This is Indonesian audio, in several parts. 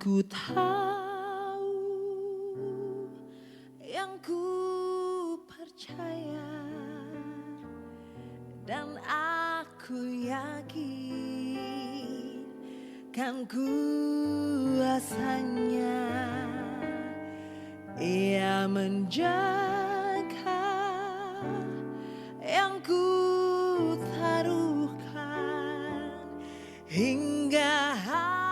Ku tahu yang ku percaya dan aku yakin kan kuasanya Ia menjaga yang ku taruhkan hingga harinya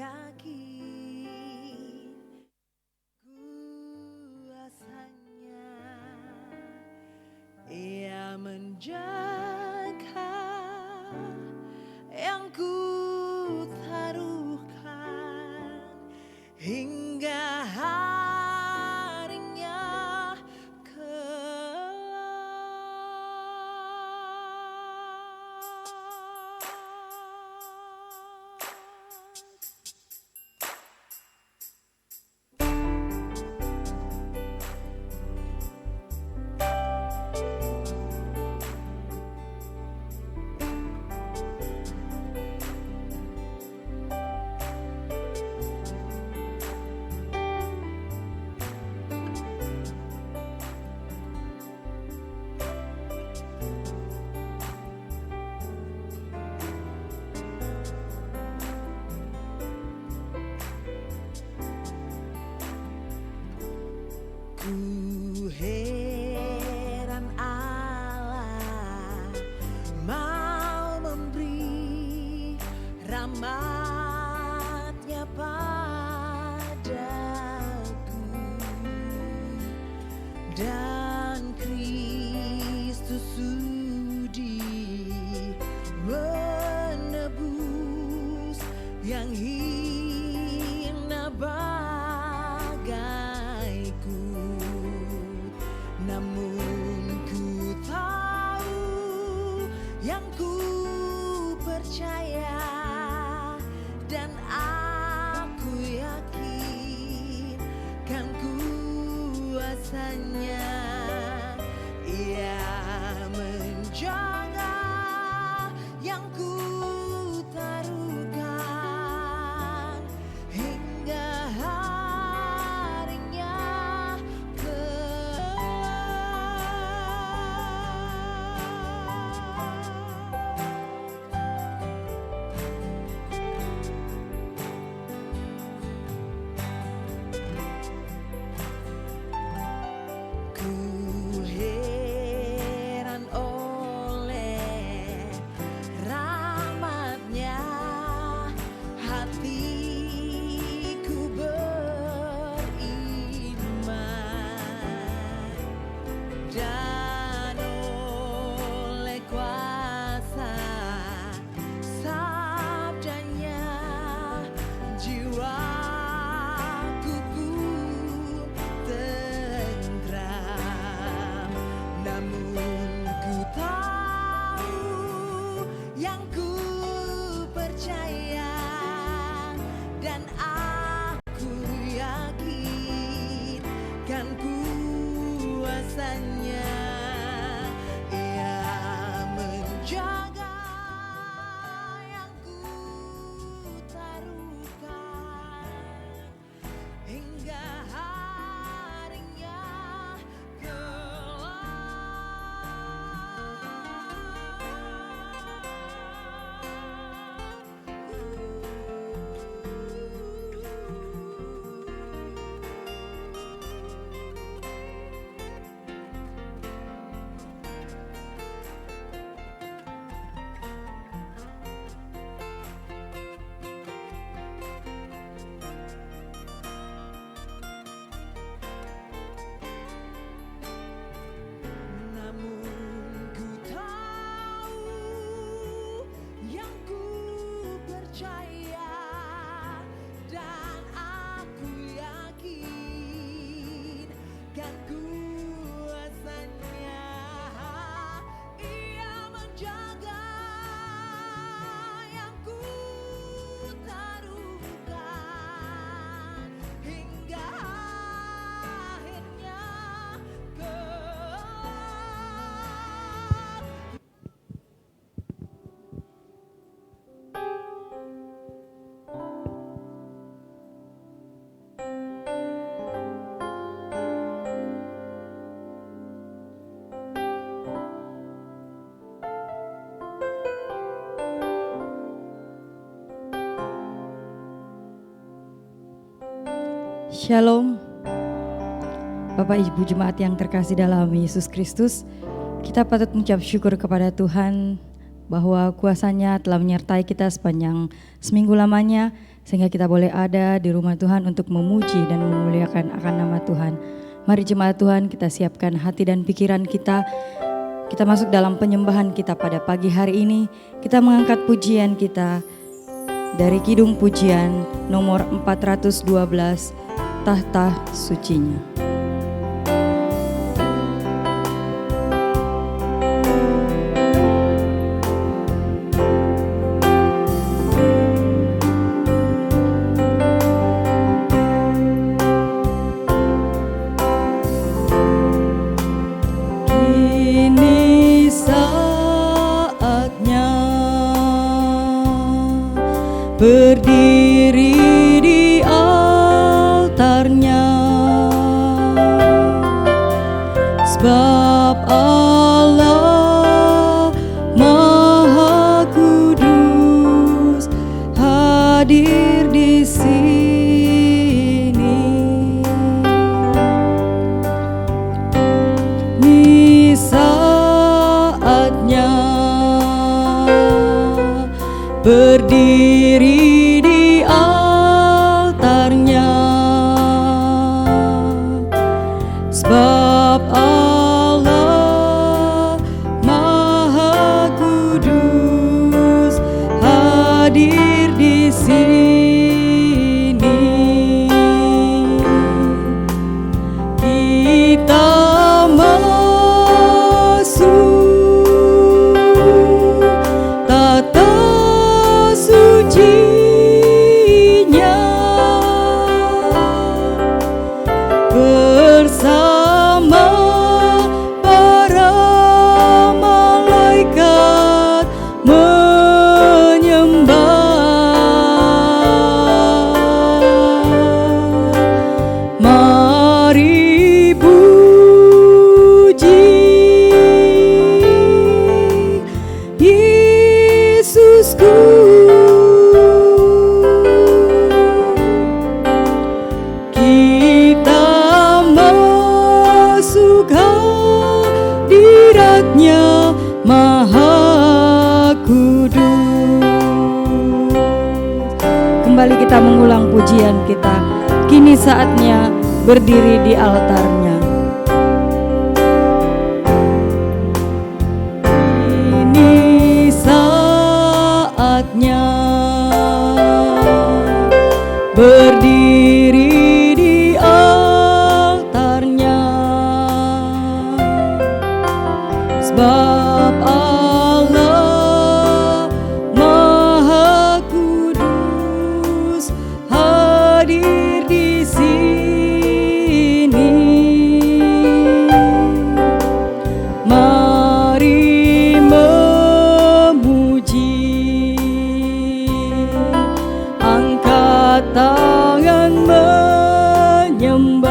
yakin kuasanya. Ia menjaga yang ku taruhkan hingga harinya ku heran Allah mau memberi rahmat-Nya padaku, dan Kristus sudi menebus yang hina bagaiku. Namun ku tahu yang ku percaya, dan aku yakin kan kuasanya. Ia menjaga yang ku taruhkan hingga harinya ku heran oleh rahmat-Nya, hatiku beriman, dan oleh kuasa sabdanya jiwaku pun tentram. Namun ku tahu yang ku percaya, dan aku yakin kan kuasanya. Ia menjaga yang ku taruhkan hingga harinya namun ku tahu yang ku percaya, dan aku yakin kan kuasanya. Ia menjaga yang ku taruhkan hingga akhirnya Shalom, Bapak Ibu Jemaat yang terkasih dalam Yesus Kristus. Kita patut mengucap syukur kepada Tuhan bahwa kuasa-Nya telah menyertai kita sepanjang seminggu lamanya, sehingga kita boleh ada di rumah Tuhan untuk memuji dan memuliakan akan nama Tuhan. Mari jemaat Tuhan, kita siapkan hati dan pikiran kita. Kita masuk dalam penyembahan kita pada pagi hari ini. Kita mengangkat pujian kita dari Kidung Pujian nomor 412, Tahta Sucinya. Berdiri di altarnya, sebab Allah Maha Kudus hadir di sini. Ini saatnya berdiri di altarnya, sebab Allah Maha Kudus hadir di sini. Kita masuk tata sucinya bersama para malaikat menyembah. Mari puji Yesusku. Hadiratnya Maha Kudus. Kembali kita mengulang pujian kita. Kini saatnya berdiri di altarnya. Ini saatnya berdiri di altarnya, sebab Allah Maha Kudus hadir di sini. Mari memuji, angkat tangan menyembah,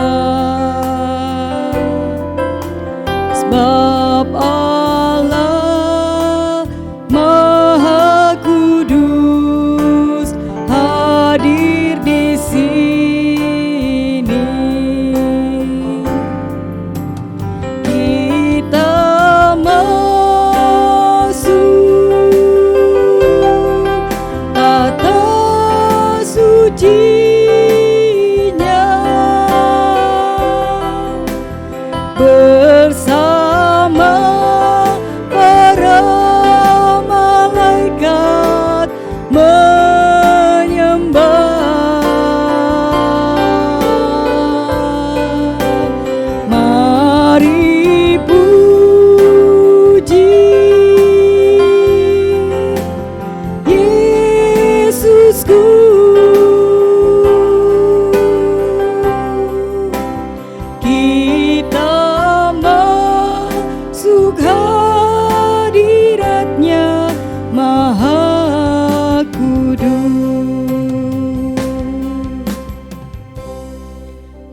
sebab Allah Maha Kudus hadir di sini. Kita masuk tata sucinya bersama para malaikat menyembah. Mari puji Yesusku. Kita masuk hadiratnya Maha Kudus.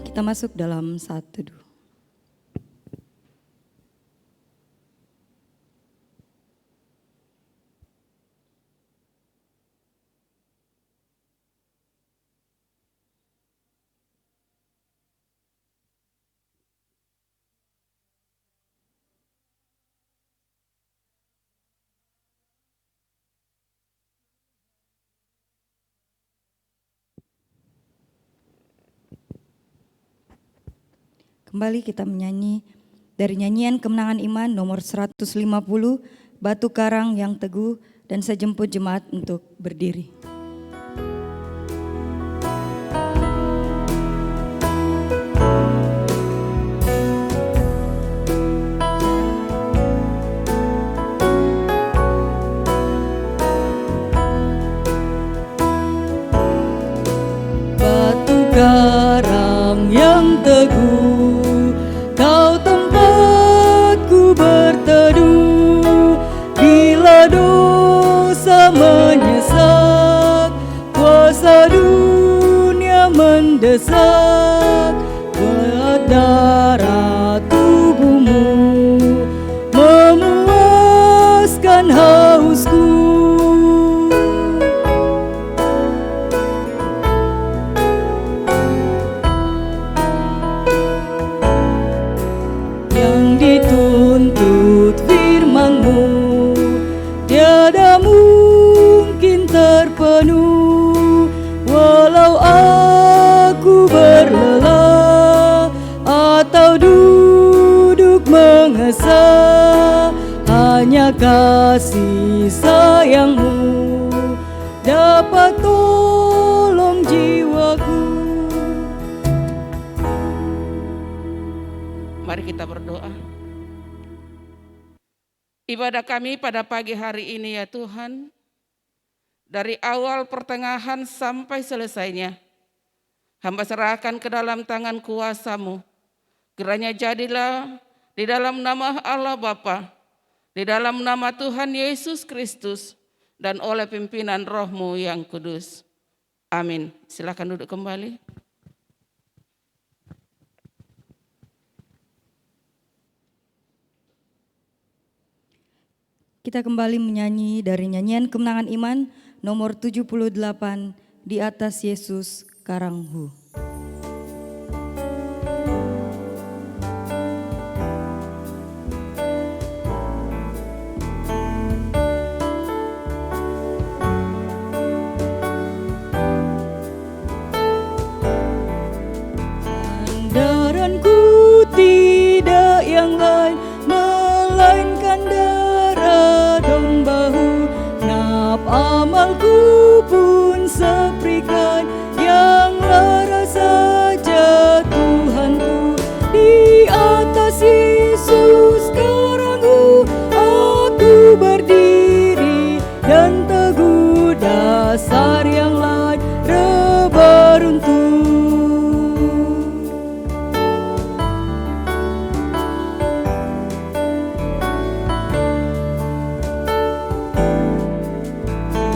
Kita masuk dalam satu teduh. Kembali kita menyanyi dari nyanyian Kemenangan Iman nomor 150, Batu Karang yang Teguh, dan saya jemput jemaat untuk berdiri. Batu karang yang teguh, kau tempatku berteduh. Bila dosa menyesak, kuasa dunia mendesak, berat darah tubuhmu memuaskan hausku. Yang dituntut firman-Mu tiada mungkin terpenuh. Walau aku berlelah atau duduk mengesah, hanya kasih sayang-Mu dapat tolong jiwaku. Mari kita berdoa. Ibadah kami pada pagi hari ini ya Tuhan, dari awal pertengahan sampai selesainya, hamba serahkan ke dalam tangan kuasa-Mu. Kiranya jadilah di dalam nama Allah Bapa, di dalam nama Tuhan Yesus Kristus, dan oleh pimpinan Roh-Mu yang kudus. Amin. Silakan duduk kembali. Kita kembali menyanyi dari nyanyian Kemenangan Iman nomor 78, Di Atas Yesus Karanghu. Sandaranku tidak yang lain, melainkan darah domba-Mu. Naf amalku pun seprikan, yang lara saja Tuhanku. Di atas Yesus Karanghu aku berdiri, dan teguh dasar yang lain reberuntung.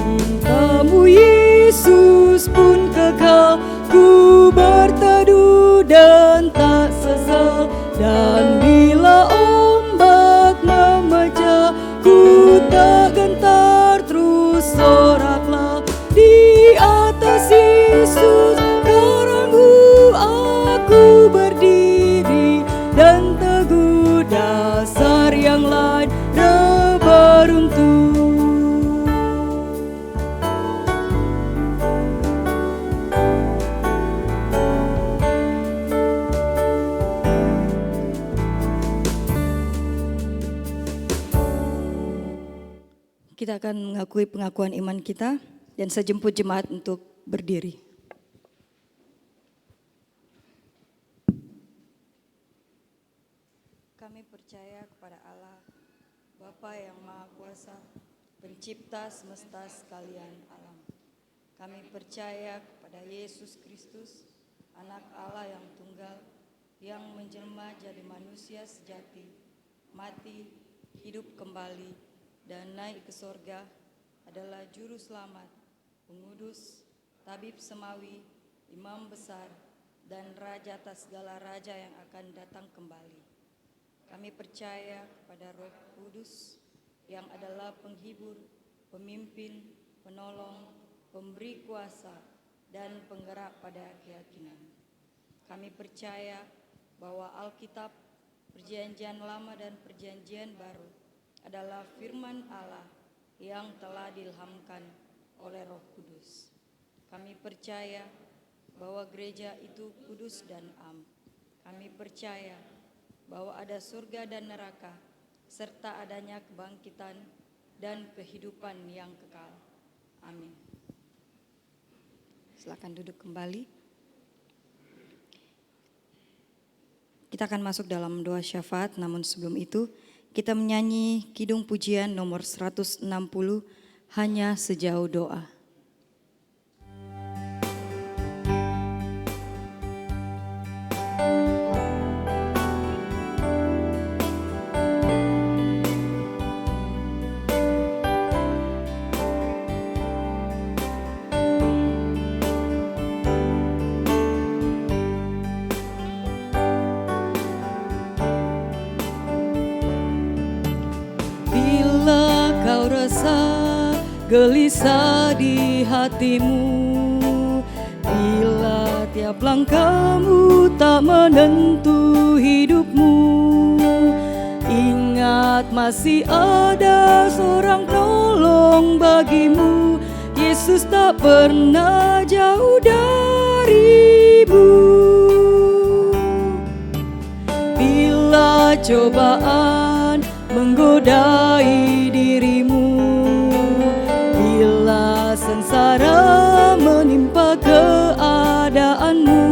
Cinta-Mu Yesus pun kekal, ku berteduh dan tak sesal. Dan bila ombak memecah, ku tak gentar, terus soraklah. Di atas Yesus Karanghu aku berdiri, dan teguh dasar yang lain reberuntung. Kita akan mengakui pengakuan iman kita, dan saya jemput jemaat untuk berdiri. Kami percaya kepada Allah, Bapa yang Maha Kuasa, Pencipta semesta sekalian alam. Kami percaya kepada Yesus Kristus, Anak Allah yang tunggal, yang menjelma jadi manusia sejati, mati, hidup kembali, dan naik ke sorga, adalah Juru Selamat, Pengudus, Tabib Semawi, Imam Besar, dan Raja atas segala raja yang akan datang kembali. Kami percaya kepada Roh Kudus, yang adalah penghibur, pemimpin, penolong, pemberi kuasa, dan penggerak pada keyakinan. Kami percaya bahwa Alkitab, Perjanjian Lama dan Perjanjian Baru adalah firman Allah yang telah diilhamkan oleh Roh Kudus. Kami percaya bahwa gereja itu kudus dan am. Kami percaya bahwa ada surga dan neraka, serta adanya kebangkitan dan kehidupan yang kekal. Amin. Silakan duduk kembali. Kita akan masuk dalam doa syafaat, namun sebelum itu kita menyanyi Kidung Pujian nomor 160, Hanya Sejauh Doa. Gelisah di hatimu, bila tiap langkahmu tak menentu hidupmu. Ingat masih ada seorang penolong bagimu. Yesus tak pernah jauh darimu. Bila cobaan menggodai dirimu, bila sengsara menimpa keadaanmu,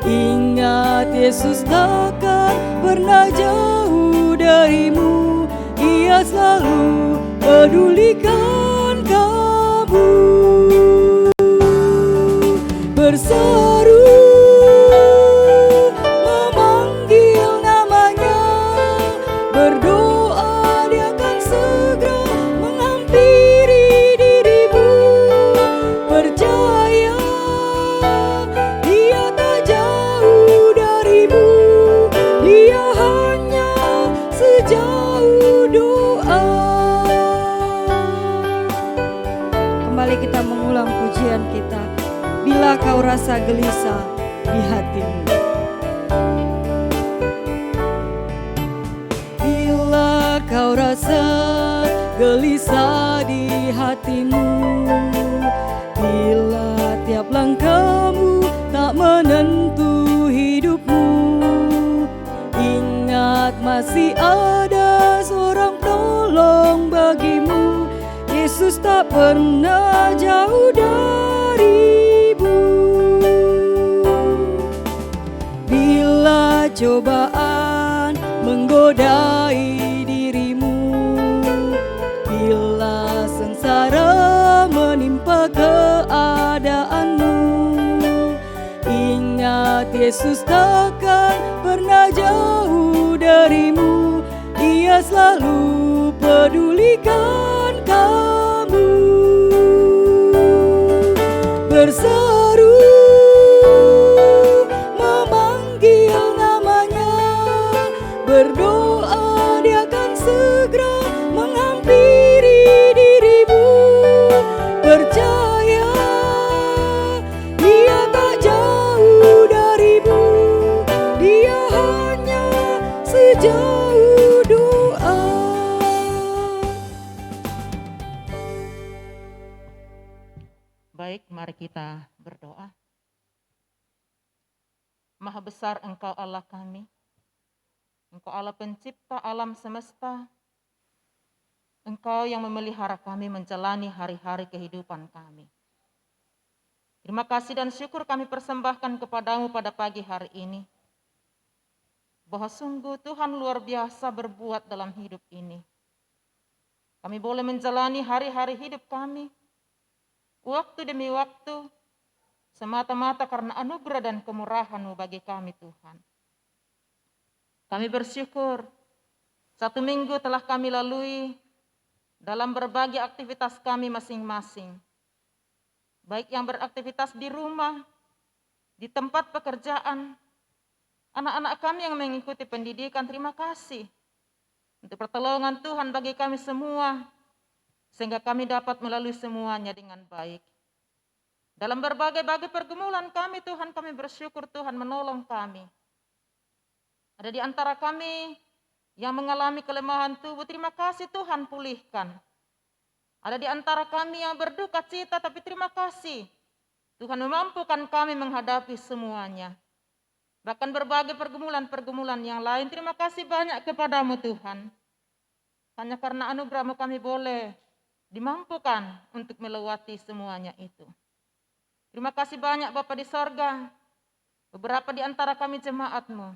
ingat Yesus takkan pernah jauh darimu. Ia selalu pedulikan kamu. Berseru memanggil namanya, berdoa dia akan segera menghampiri dirimu. Percaya dia tak jauh darimu, dia hanya sejauh doa. Kembali kita mengulang pujian kita. Bila kau rasa gelisah di hatimu, bila kau rasa gelisah di hatimu, bila tiap langkahmu tak menentu hidupmu, ingat masih ada seorang penolong bagimu. Yesus tak pernah jauh darimu. Bila cobaan menggodai dirimu, bila sengsara menimpa keadaanmu, ingat Yesus takkan pernah jauh darimu. Dia selalu pedulikan kamu. Berseru memanggil namanya, berdoa dia akan segera menghampiri dirimu. Percaya dia tak jauh darimu, dia hanya sejauh doa. Baik, mari kita berdoa. Maha besar Engkau Allah kami, Engkau Allah pencipta alam semesta, Engkau yang memelihara kami menjalani hari-hari kehidupan kami. Terima kasih dan syukur kami persembahkan kepadamu pada pagi hari ini, bahwa sungguh Tuhan luar biasa berbuat dalam hidup ini. Kami boleh menjalani hari-hari hidup kami, waktu demi waktu, semata-mata karena anugerah dan kemurahan-Mu bagi kami Tuhan. Kami bersyukur 1 minggu telah kami lalui dalam berbagai aktivitas kami masing-masing. Baik yang beraktivitas di rumah, di tempat pekerjaan, anak-anak kami yang mengikuti pendidikan, terima kasih untuk pertolongan Tuhan bagi kami semua, sehingga kami dapat melalui semuanya dengan baik. Dalam berbagai-bagai pergumulan kami, Tuhan, kami bersyukur Tuhan menolong kami. Ada di antara kami yang mengalami kelemahan tubuh, terima kasih Tuhan pulihkan. Ada di antara kami yang berduka cita, tapi terima kasih Tuhan memampukan kami menghadapi semuanya. bahkan berbagai pergumulan-pergumulan yang lain. Terima kasih banyak kepadamu Tuhan. Hanya karena anugerah-Mu kami boleh dimampukan untuk melewati semuanya itu. Terima kasih banyak Bapa di sorga, beberapa di antara kami jemaat-Mu.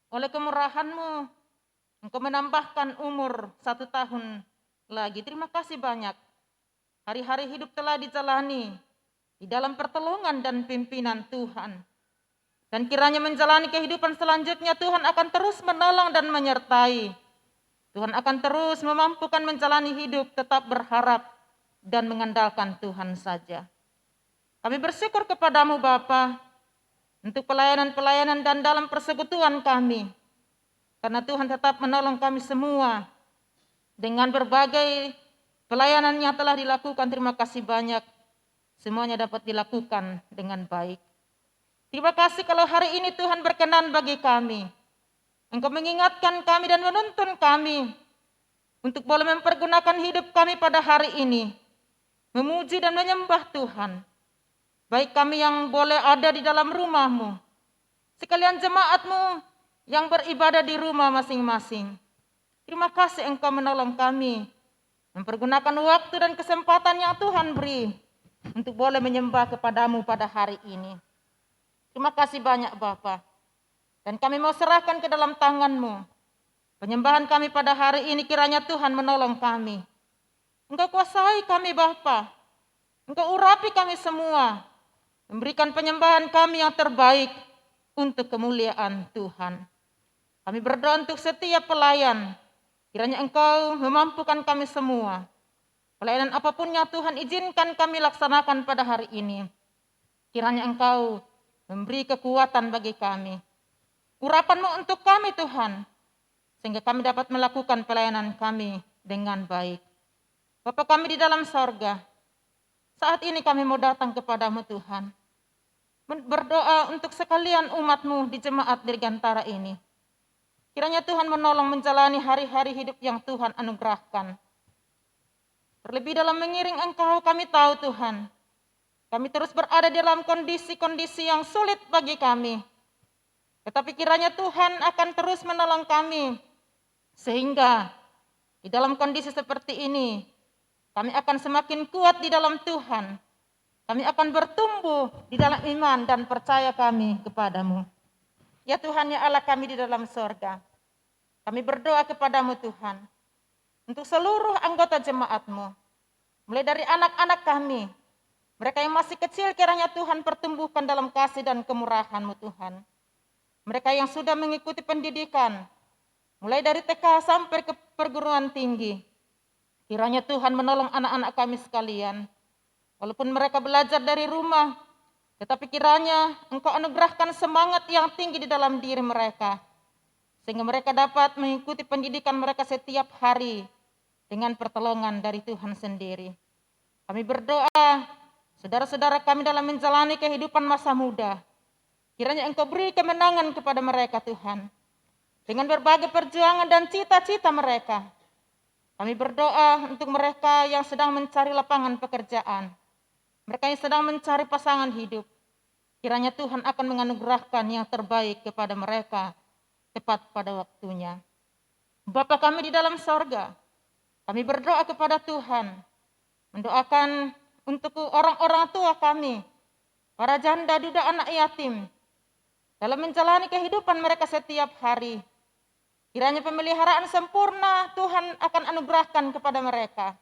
Oleh kemurahan-Mu, Engkau menambahkan umur 1 tahun lagi. Terima kasih banyak. Hari-hari hidup telah dijalani di dalam pertolongan dan pimpinan Tuhan. Dan kiranya menjalani kehidupan selanjutnya Tuhan akan terus menolong dan menyertai. Tuhan akan terus memampukan menjalani hidup tetap berharap dan mengandalkan Tuhan saja. Kami bersyukur kepadamu Bapa untuk pelayanan-pelayanan dan dalam persekutuan kami. Karena Tuhan tetap menolong kami semua dengan berbagai pelayanan yang telah dilakukan. Terima kasih banyak. Semuanya dapat dilakukan dengan baik. Terima kasih kalau hari ini Tuhan berkenan bagi kami. Engkau mengingatkan kami dan menuntun kami untuk boleh mempergunakan hidup kami pada hari ini. Memuji dan menyembah Tuhan. Baik kami yang boleh ada di dalam rumah-Mu. Sekalian jemaat-Mu yang beribadah di rumah masing-masing. Terima kasih Engkau menolong kami. Mempergunakan waktu dan kesempatan yang Tuhan beri. Untuk boleh menyembah kepadamu pada hari ini. Terima kasih banyak Bapa. Dan kami mau serahkan ke dalam tangan-Mu. Penyembahan kami pada hari ini kiranya Tuhan menolong kami. Engkau kuasai kami Bapa. Engkau urapi kami semua. Memberikan penyembahan kami yang terbaik untuk kemuliaan Tuhan. Kami berdoa untuk setiap pelayan. Kiranya Engkau memampukan kami semua. Pelayanan apapun yang Tuhan izinkan kami laksanakan pada hari ini. Kiranya Engkau memberi kekuatan bagi kami. Urapan-Mu untuk kami Tuhan. Sehingga kami dapat melakukan pelayanan kami dengan baik. Bapa kami di dalam sorga. Saat ini kami mau datang kepadamu Tuhan. Berdoa untuk sekalian umat-Mu di jemaat Dirgantara ini. Kiranya Tuhan menolong menjalani hari-hari hidup yang Tuhan anugerahkan. Terlebih dalam mengiring Engkau kami tahu Tuhan. Kami terus berada dalam kondisi-kondisi yang sulit bagi kami. Tetapi kiranya Tuhan akan terus menolong kami. Sehingga di dalam kondisi seperti ini, kami akan semakin kuat di dalam Tuhan. Kami akan bertumbuh di dalam iman dan percaya kami kepadamu. Ya Tuhan, ya Allah kami di dalam sorga. Kami berdoa kepadamu Tuhan. Untuk seluruh anggota jemaat-Mu. Mulai dari anak-anak kami. Mereka yang masih kecil kiranya Tuhan pertumbuhkan dalam kasih dan kemurahan-Mu Tuhan. Mereka yang sudah mengikuti pendidikan. Mulai dari TK sampai ke perguruan tinggi. Kiranya Tuhan menolong anak-anak kami sekalian. Walaupun mereka belajar dari rumah. Tetapi kiranya Engkau anugerahkan semangat yang tinggi di dalam diri mereka. Sehingga mereka dapat mengikuti pendidikan mereka setiap hari. Dengan pertolongan dari Tuhan sendiri. Kami berdoa, saudara-saudara kami dalam menjalani kehidupan masa muda. Kiranya Engkau beri kemenangan kepada mereka Tuhan. Dengan berbagai perjuangan dan cita-cita mereka. Kami berdoa untuk mereka yang sedang mencari lapangan pekerjaan. Mereka yang sedang mencari pasangan hidup. Kiranya Tuhan akan menganugerahkan yang terbaik kepada mereka. Tepat pada waktunya. Bapa kami di dalam sorga. Kami berdoa kepada Tuhan. Mendoakan untuk orang-orang tua kami. Para janda, duda, anak yatim. Dalam menjalani kehidupan mereka setiap hari. Kiranya pemeliharaan sempurna Tuhan akan anugerahkan kepada mereka.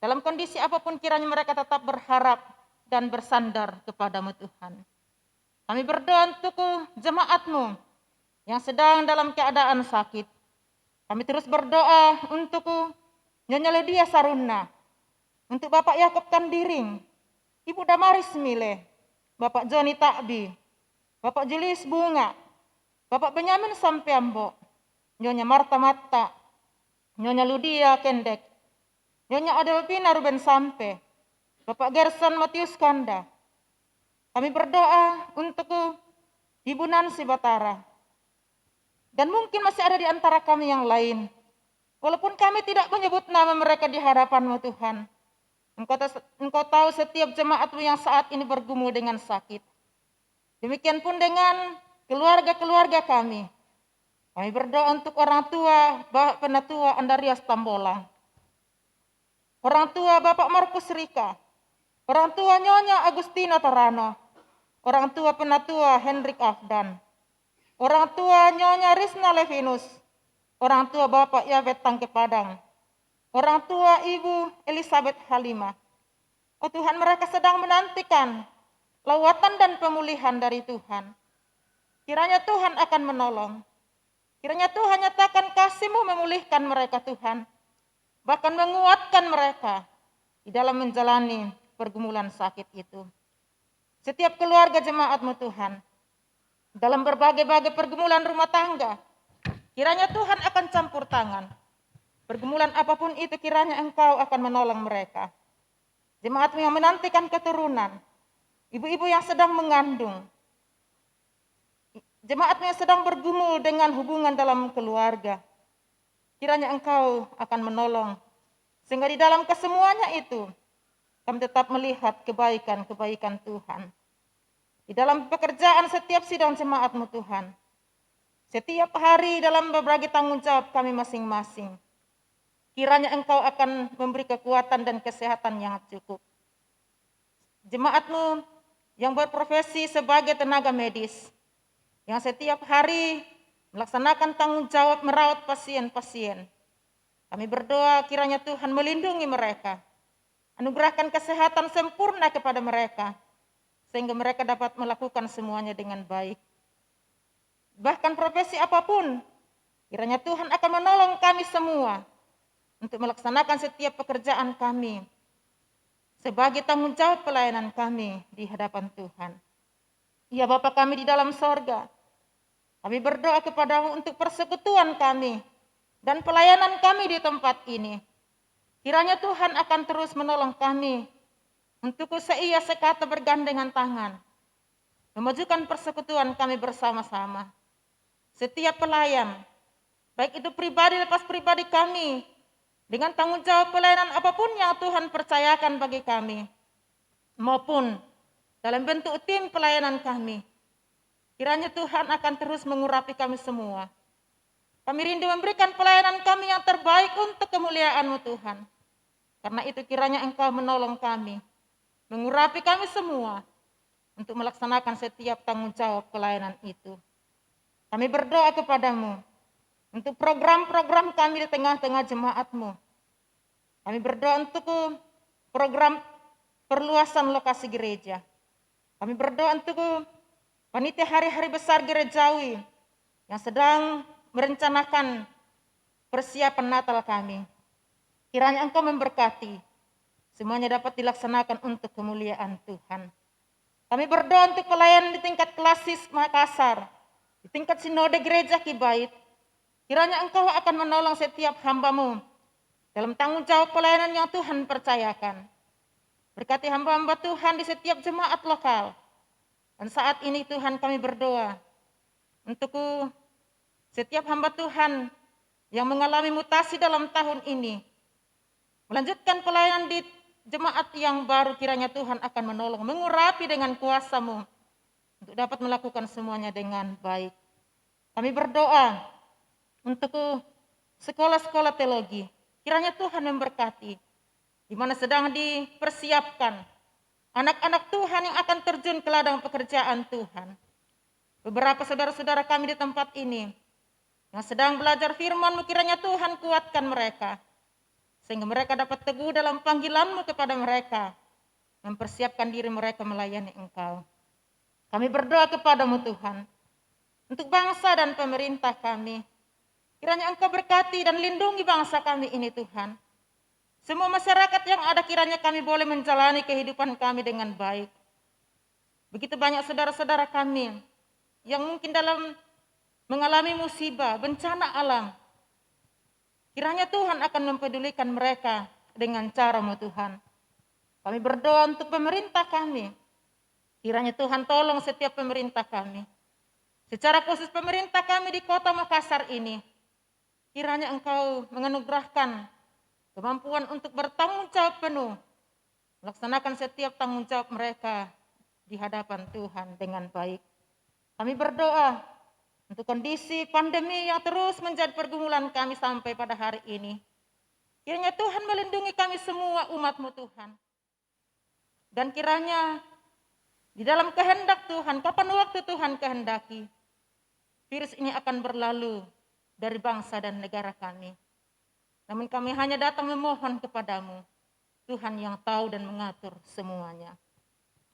Dalam kondisi apapun kiranya mereka tetap berharap dan bersandar kepadamu Tuhan. Kami berdoa untuk jemaat-Mu yang sedang dalam keadaan sakit. Kami terus berdoa untuk Nyonya Lydia Saruna, untuk Bapak Yakob Tandiring, Ibu Damaris Mile, Bapak Joni Takbi, Bapak Julius Bunga, Bapak Benyamin Sampiambo, Nyonya Marta Matta, Nyonya Ludia Kendek, Nyonya Adelpina Ruben Sampe, Bapak Gerson Matius Kanda. Kami berdoa untuk Ibu Nancy Batara. Dan mungkin masih ada di antara kami yang lain. Walaupun kami tidak menyebut nama mereka di hadapan-Mu Tuhan. Engkau tahu setiap jemaat-Mu yang saat ini bergumul dengan sakit. Demikian pun dengan keluarga-keluarga kami. Kami berdoa untuk orang tua Bapak Penatua Andarias Tambolang, orang tua Bapak Markus Rika, orang tua Nyonya Agustina Tarano, orang tua Penatua Hendrik Afdan, orang tua Nyonya Risna Levinus, orang tua Bapak Yabet Tangke Padang, orang tua Ibu Elizabeth Halimah. Oh Tuhan, mereka sedang menantikan lawatan dan pemulihan dari Tuhan. Kiranya Tuhan akan menolong. Kiranya Tuhan nyatakan kasih-Mu memulihkan mereka Tuhan. Bahkan menguatkan mereka di dalam menjalani pergumulan sakit itu. Setiap keluarga jemaat-Mu Tuhan, dalam berbagai-bagai pergumulan rumah tangga, kiranya Tuhan akan campur tangan. Pergumulan apapun itu kiranya Engkau akan menolong mereka. Jemaat-Mu yang menantikan keturunan, ibu-ibu yang sedang mengandung, jemaat-Mu yang sedang bergumul dengan hubungan dalam keluarga, kiranya Engkau akan menolong. Sehingga di dalam kesemuanya itu, kami tetap melihat kebaikan-kebaikan Tuhan. Di dalam pekerjaan setiap sidang jemaat-Mu Tuhan, setiap hari dalam berbagai tanggung jawab kami masing-masing, kiranya Engkau akan memberi kekuatan dan kesehatan yang cukup. Jemaat-Mu yang berprofesi sebagai tenaga medis, yang setiap hari melaksanakan tanggung jawab merawat pasien-pasien, kami berdoa kiranya Tuhan melindungi mereka, anugerahkan kesehatan sempurna kepada mereka, sehingga mereka dapat melakukan semuanya dengan baik. Bahkan profesi apapun, kiranya Tuhan akan menolong kami semua untuk melaksanakan setiap pekerjaan kami sebagai tanggung jawab pelayanan kami di hadapan Tuhan. Ya Bapa kami di dalam sorga, kami berdoa kepada-Mu untuk persekutuan kami dan pelayanan kami di tempat ini. Kiranya Tuhan akan terus menolong kami untuk seia sekata bergandengan tangan, memajukan persekutuan kami bersama-sama. Setiap pelayan, baik itu pribadi lepas pribadi kami, dengan tanggung jawab pelayanan apapun yang Tuhan percayakan bagi kami, maupun dalam bentuk tim pelayanan kami, kiranya Tuhan akan terus mengurapi kami semua. Kami rindu memberikan pelayanan kami yang terbaik untuk kemuliaan-Mu Tuhan. Karena itu kiranya Engkau menolong kami, mengurapi kami semua untuk melaksanakan setiap tanggung jawab pelayanan itu. Kami berdoa kepada-Mu untuk program-program kami di tengah-tengah jemaat-Mu. Kami berdoa untuk program perluasan lokasi gereja. Kami berdoa untuk panitia hari-hari besar gerejawi yang sedang merencanakan persiapan Natal kami. Kiranya Engkau memberkati, semuanya dapat dilaksanakan untuk kemuliaan Tuhan. Kami berdoa untuk pelayanan di tingkat klasis Makassar, di tingkat sinode gereja Kibait. Kiranya Engkau akan menolong setiap hamba-Mu dalam tanggung jawab pelayanan yang Tuhan percayakan. Berkati hamba-hamba Tuhan di setiap jemaat lokal. Dan saat ini Tuhan kami berdoa untuk setiap hamba Tuhan yang mengalami mutasi dalam tahun ini, melanjutkan pelayanan di jemaat yang baru, kiranya Tuhan akan menolong, mengurapi dengan kuasa-Mu untuk dapat melakukan semuanya dengan baik. Kami berdoa untuk sekolah-sekolah teologi, kiranya Tuhan memberkati, di mana sedang dipersiapkan anak-anak Tuhan yang akan terjun ke ladang pekerjaan Tuhan. Beberapa saudara-saudara kami di tempat ini yang sedang belajar firman-Mu, kiranya Tuhan kuatkan mereka, sehingga mereka dapat teguh dalam panggilan-Mu kepada mereka, mempersiapkan diri mereka melayani Engkau. Kami berdoa kepada-Mu Tuhan, untuk bangsa dan pemerintah kami. Kiranya Engkau berkati dan lindungi bangsa kami ini Tuhan. Semua masyarakat yang ada kiranya kami boleh menjalani kehidupan kami dengan baik. Begitu banyak saudara-saudara kami yang mungkin dalam mengalami musibah, bencana alam. Kiranya Tuhan akan mempedulikan mereka dengan cara-Mu Tuhan. Kami berdoa untuk pemerintah kami. Kiranya Tuhan tolong setiap pemerintah kami. Secara khusus pemerintah kami di kota Makassar ini. Kiranya Engkau menganugerahkan kemampuan untuk bertanggung jawab penuh, melaksanakan setiap tanggung jawab mereka di hadapan Tuhan dengan baik. Kami berdoa untuk kondisi pandemi yang terus menjadi pergumulan kami sampai pada hari ini. Kiranya Tuhan melindungi kami semua umat-Mu Tuhan. Dan kiranya di dalam kehendak Tuhan, kapan waktu Tuhan kehendaki, virus ini akan berlalu dari bangsa dan negara kami. Namun kami hanya datang memohon kepadamu, Tuhan yang tahu dan mengatur semuanya.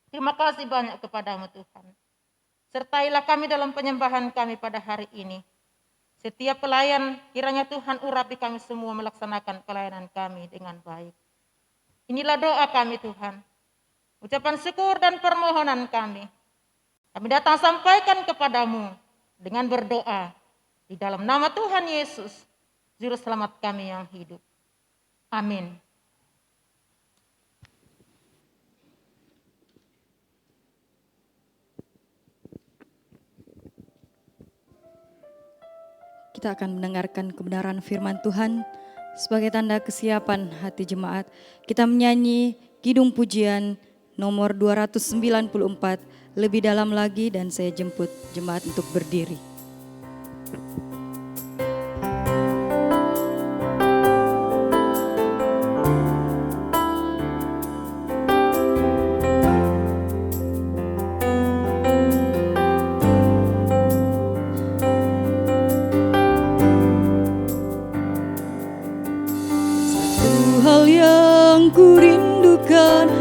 Terima kasih banyak kepadamu Tuhan. Sertailah kami dalam penyembahan kami pada hari ini. Setiap pelayan, kiranya Tuhan urapi kami semua melaksanakan pelayanan kami dengan baik. Inilah doa kami Tuhan. Ucapan syukur dan permohonan kami. Kami datang sampaikan kepadamu dengan berdoa di dalam nama Tuhan Yesus, Juru Selamat kami yang hidup. Amin. Kita akan mendengarkan kebenaran firman Tuhan. Sebagai tanda kesiapan hati jemaat, kita menyanyi Kidung Pujian nomor 294, lebih dalam lagi, dan saya jemput jemaat untuk berdiri.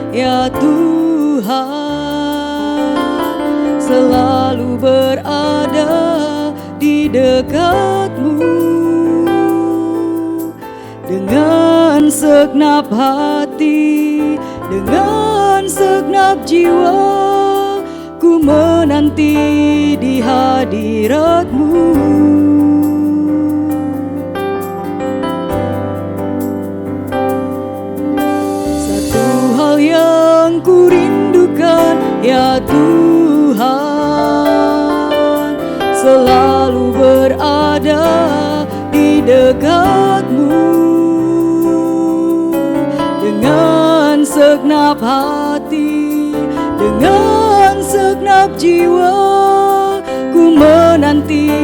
Ya Tuhan, selalu berada di dekat-Mu dengan segenap hati, dengan segenap jiwa, ku menanti di hadirat-Mu. Yang ku rindukan ya Tuhan, selalu berada di dekat-Mu dengan segenap hati, dengan segenap jiwa, ku menanti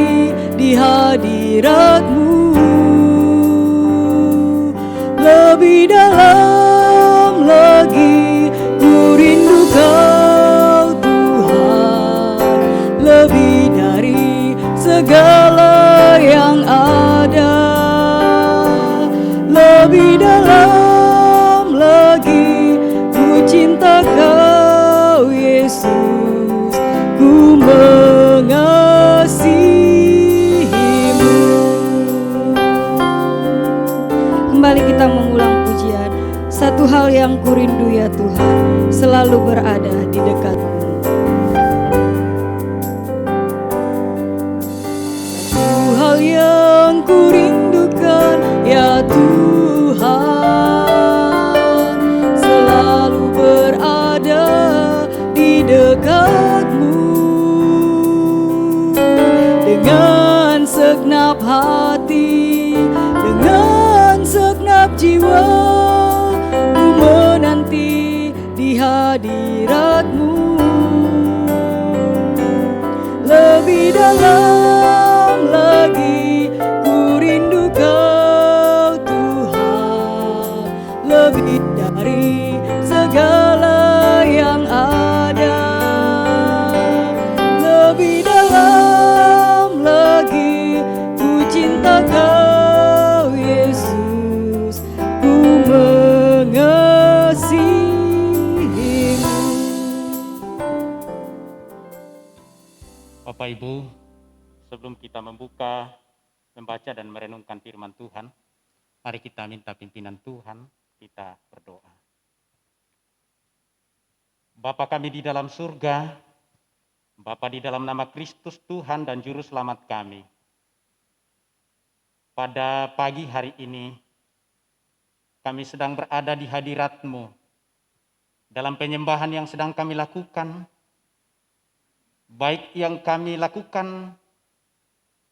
di hadirat-Mu. Lebih dalam lagi ku rindu Kau Tuhan, lebih dari segala yang ada. Lebih dalam lagi ku cinta Kau Yesus, ku mengasihi-Mu. Kembali kita mengulang pujian. Satu hal yang ku rindu ya Tuhan, selalu berada di dekat-Mu. Satu hal yang ku rindukan ya Tuhan, selalu berada di dekat-Mu dengan segenap hati, dengan segenap jiwa, ku menanti di hadirat-Mu. Lebih dalam lagi ku rindu Kau Tuhan, lebih dari segala yang ada. Lebih dalam lagi ku cinta Kau Yesus, ku mengasihi-Mu. Bapak Ibu, sebelum kita membuka, membaca dan merenungkan firman Tuhan, mari kita minta pimpinan Tuhan, kita berdoa. Bapa kami di dalam surga, Bapa di dalam nama Kristus Tuhan dan Juru Selamat kami, pada pagi hari ini, kami sedang berada di hadirat-Mu, dalam penyembahan yang sedang kami lakukan, baik yang kami lakukan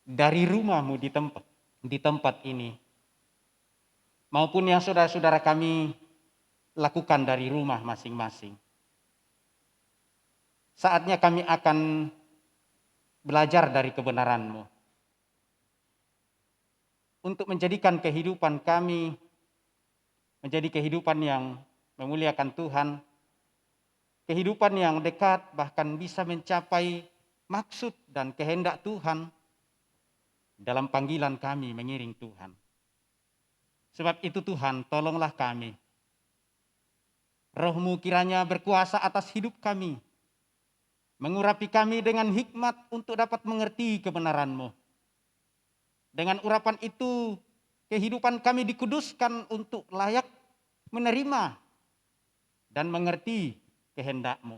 dari rumah-Mu di tempat ini, maupun yang saudara-saudara kami lakukan dari rumah masing-masing. Saatnya kami akan belajar dari kebenaran-Mu. Untuk menjadikan kehidupan kami menjadi kehidupan yang memuliakan Tuhan, kehidupan yang dekat, bahkan bisa mencapai maksud dan kehendak Tuhan dalam panggilan kami mengiring Tuhan. Sebab itu Tuhan, tolonglah kami. Roh-Mu kiranya berkuasa atas hidup kami, mengurapi kami dengan hikmat untuk dapat mengerti kebenaran-Mu. Dengan urapan itu, kehidupan kami dikuduskan untuk layak menerima dan mengerti kehendak-Mu.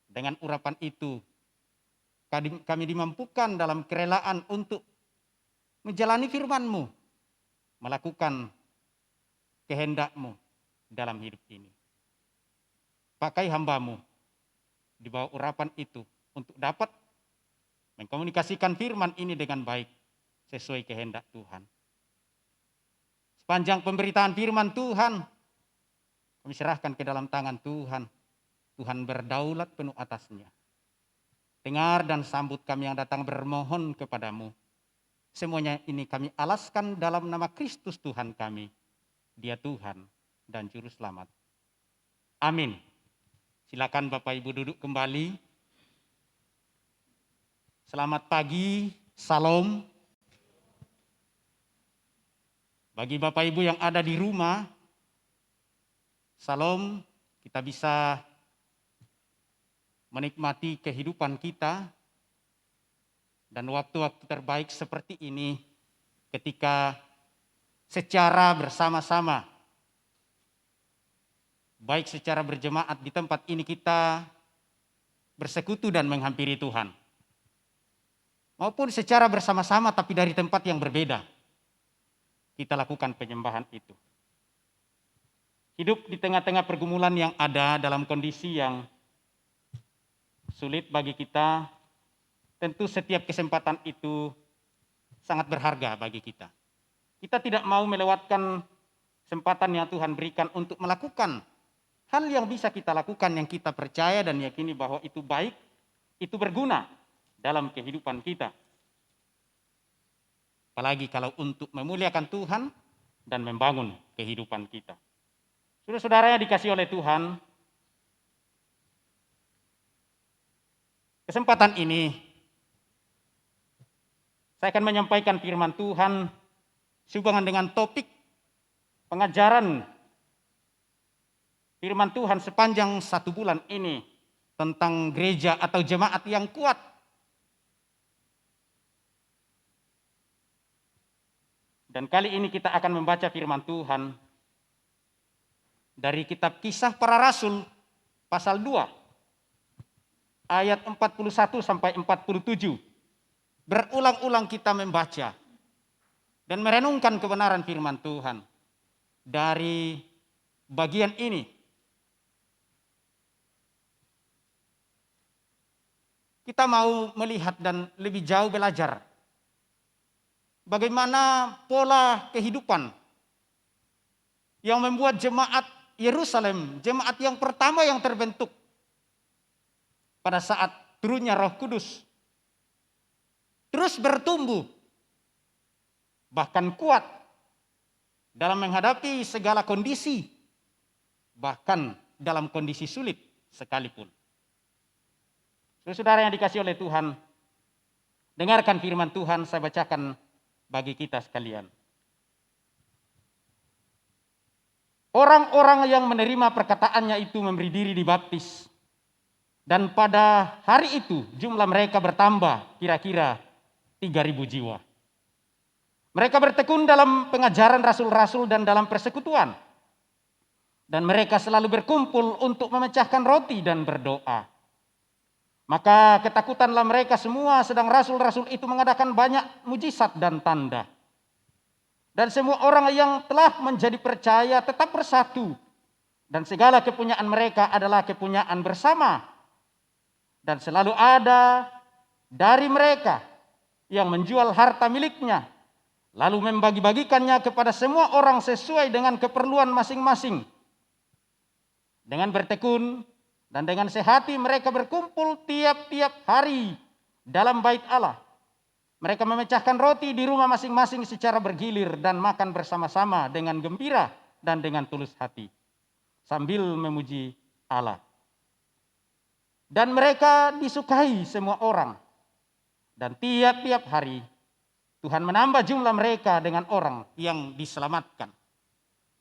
Dengan urapan itu, kami dimampukan dalam kerelaan untuk menjalani firman-Mu, melakukan kehendak-Mu dalam hidup ini. Pakai hamba-Mu di bawah urapan itu untuk dapat mengkomunikasikan firman ini dengan baik sesuai kehendak Tuhan. Sepanjang pemberitaan firman Tuhan, kami serahkan ke dalam tangan Tuhan. Tuhan berdaulat penuh atasnya. Dengar dan sambut kami yang datang bermohon kepadamu. Semuanya ini kami alaskan dalam nama Kristus Tuhan kami. Dia Tuhan dan Juru Selamat. Amin. Silakan Bapak Ibu duduk kembali. Selamat pagi, salam. Bagi Bapak Ibu yang ada di rumah, salam, kita bisa menikmati kehidupan kita dan waktu-waktu terbaik seperti ini ketika secara bersama-sama, baik secara berjemaat di tempat ini kita bersekutu dan menghampiri Tuhan, maupun secara bersama-sama tapi dari tempat yang berbeda, kita lakukan penyembahan itu. Hidup di tengah-tengah pergumulan yang ada dalam kondisi yang sulit bagi kita, tentu setiap kesempatan itu sangat berharga bagi kita. Kita tidak mau melewatkan kesempatan yang Tuhan berikan untuk melakukan hal yang bisa kita lakukan, yang kita percaya dan yakini bahwa itu baik, itu berguna dalam kehidupan kita. Apalagi kalau untuk memuliakan Tuhan dan membangun kehidupan kita. Saudara-saudara yang dikasihi oleh Tuhan, kesempatan ini saya akan menyampaikan firman Tuhan sehubungan dengan topik pengajaran firman Tuhan sepanjang 1 bulan ini tentang gereja atau jemaat yang kuat. Dan kali ini kita akan membaca firman Tuhan dari kitab Kisah Para Rasul pasal 2 ayat 41 sampai 47. Berulang-ulang kita membaca dan merenungkan kebenaran firman Tuhan dari bagian ini. Kita mau melihat dan lebih jauh belajar bagaimana pola kehidupan yang membuat jemaat Yerusalem, jemaat yang pertama yang terbentuk pada saat turunnya Roh Kudus, terus bertumbuh, bahkan kuat dalam menghadapi segala kondisi, bahkan dalam kondisi sulit sekalipun. Saudara yang dikasihi oleh Tuhan, dengarkan firman Tuhan, saya bacakan bagi kita sekalian. Orang-orang yang menerima perkataannya itu memberi diri dibaptis. Dan pada hari itu jumlah mereka bertambah kira-kira 3.000 jiwa. Mereka bertekun dalam pengajaran rasul-rasul dan dalam persekutuan. Dan mereka selalu berkumpul untuk memecahkan roti dan berdoa. Maka ketakutanlah mereka semua, sedang rasul-rasul itu mengadakan banyak mujizat dan tanda. Dan semua orang yang telah menjadi percaya tetap bersatu. Dan segala kepunyaan mereka adalah kepunyaan bersama. Dan selalu ada dari mereka yang menjual harta miliknya, lalu membagi-bagikannya kepada semua orang sesuai dengan keperluan masing-masing. Dengan bertekun dan dengan sehati mereka berkumpul tiap-tiap hari dalam bait Allah. Mereka memecahkan roti di rumah masing-masing secara bergilir dan makan bersama-sama dengan gembira dan dengan tulus hati, sambil memuji Allah. Dan mereka disukai semua orang. Dan tiap-tiap hari Tuhan menambah jumlah mereka dengan orang yang diselamatkan.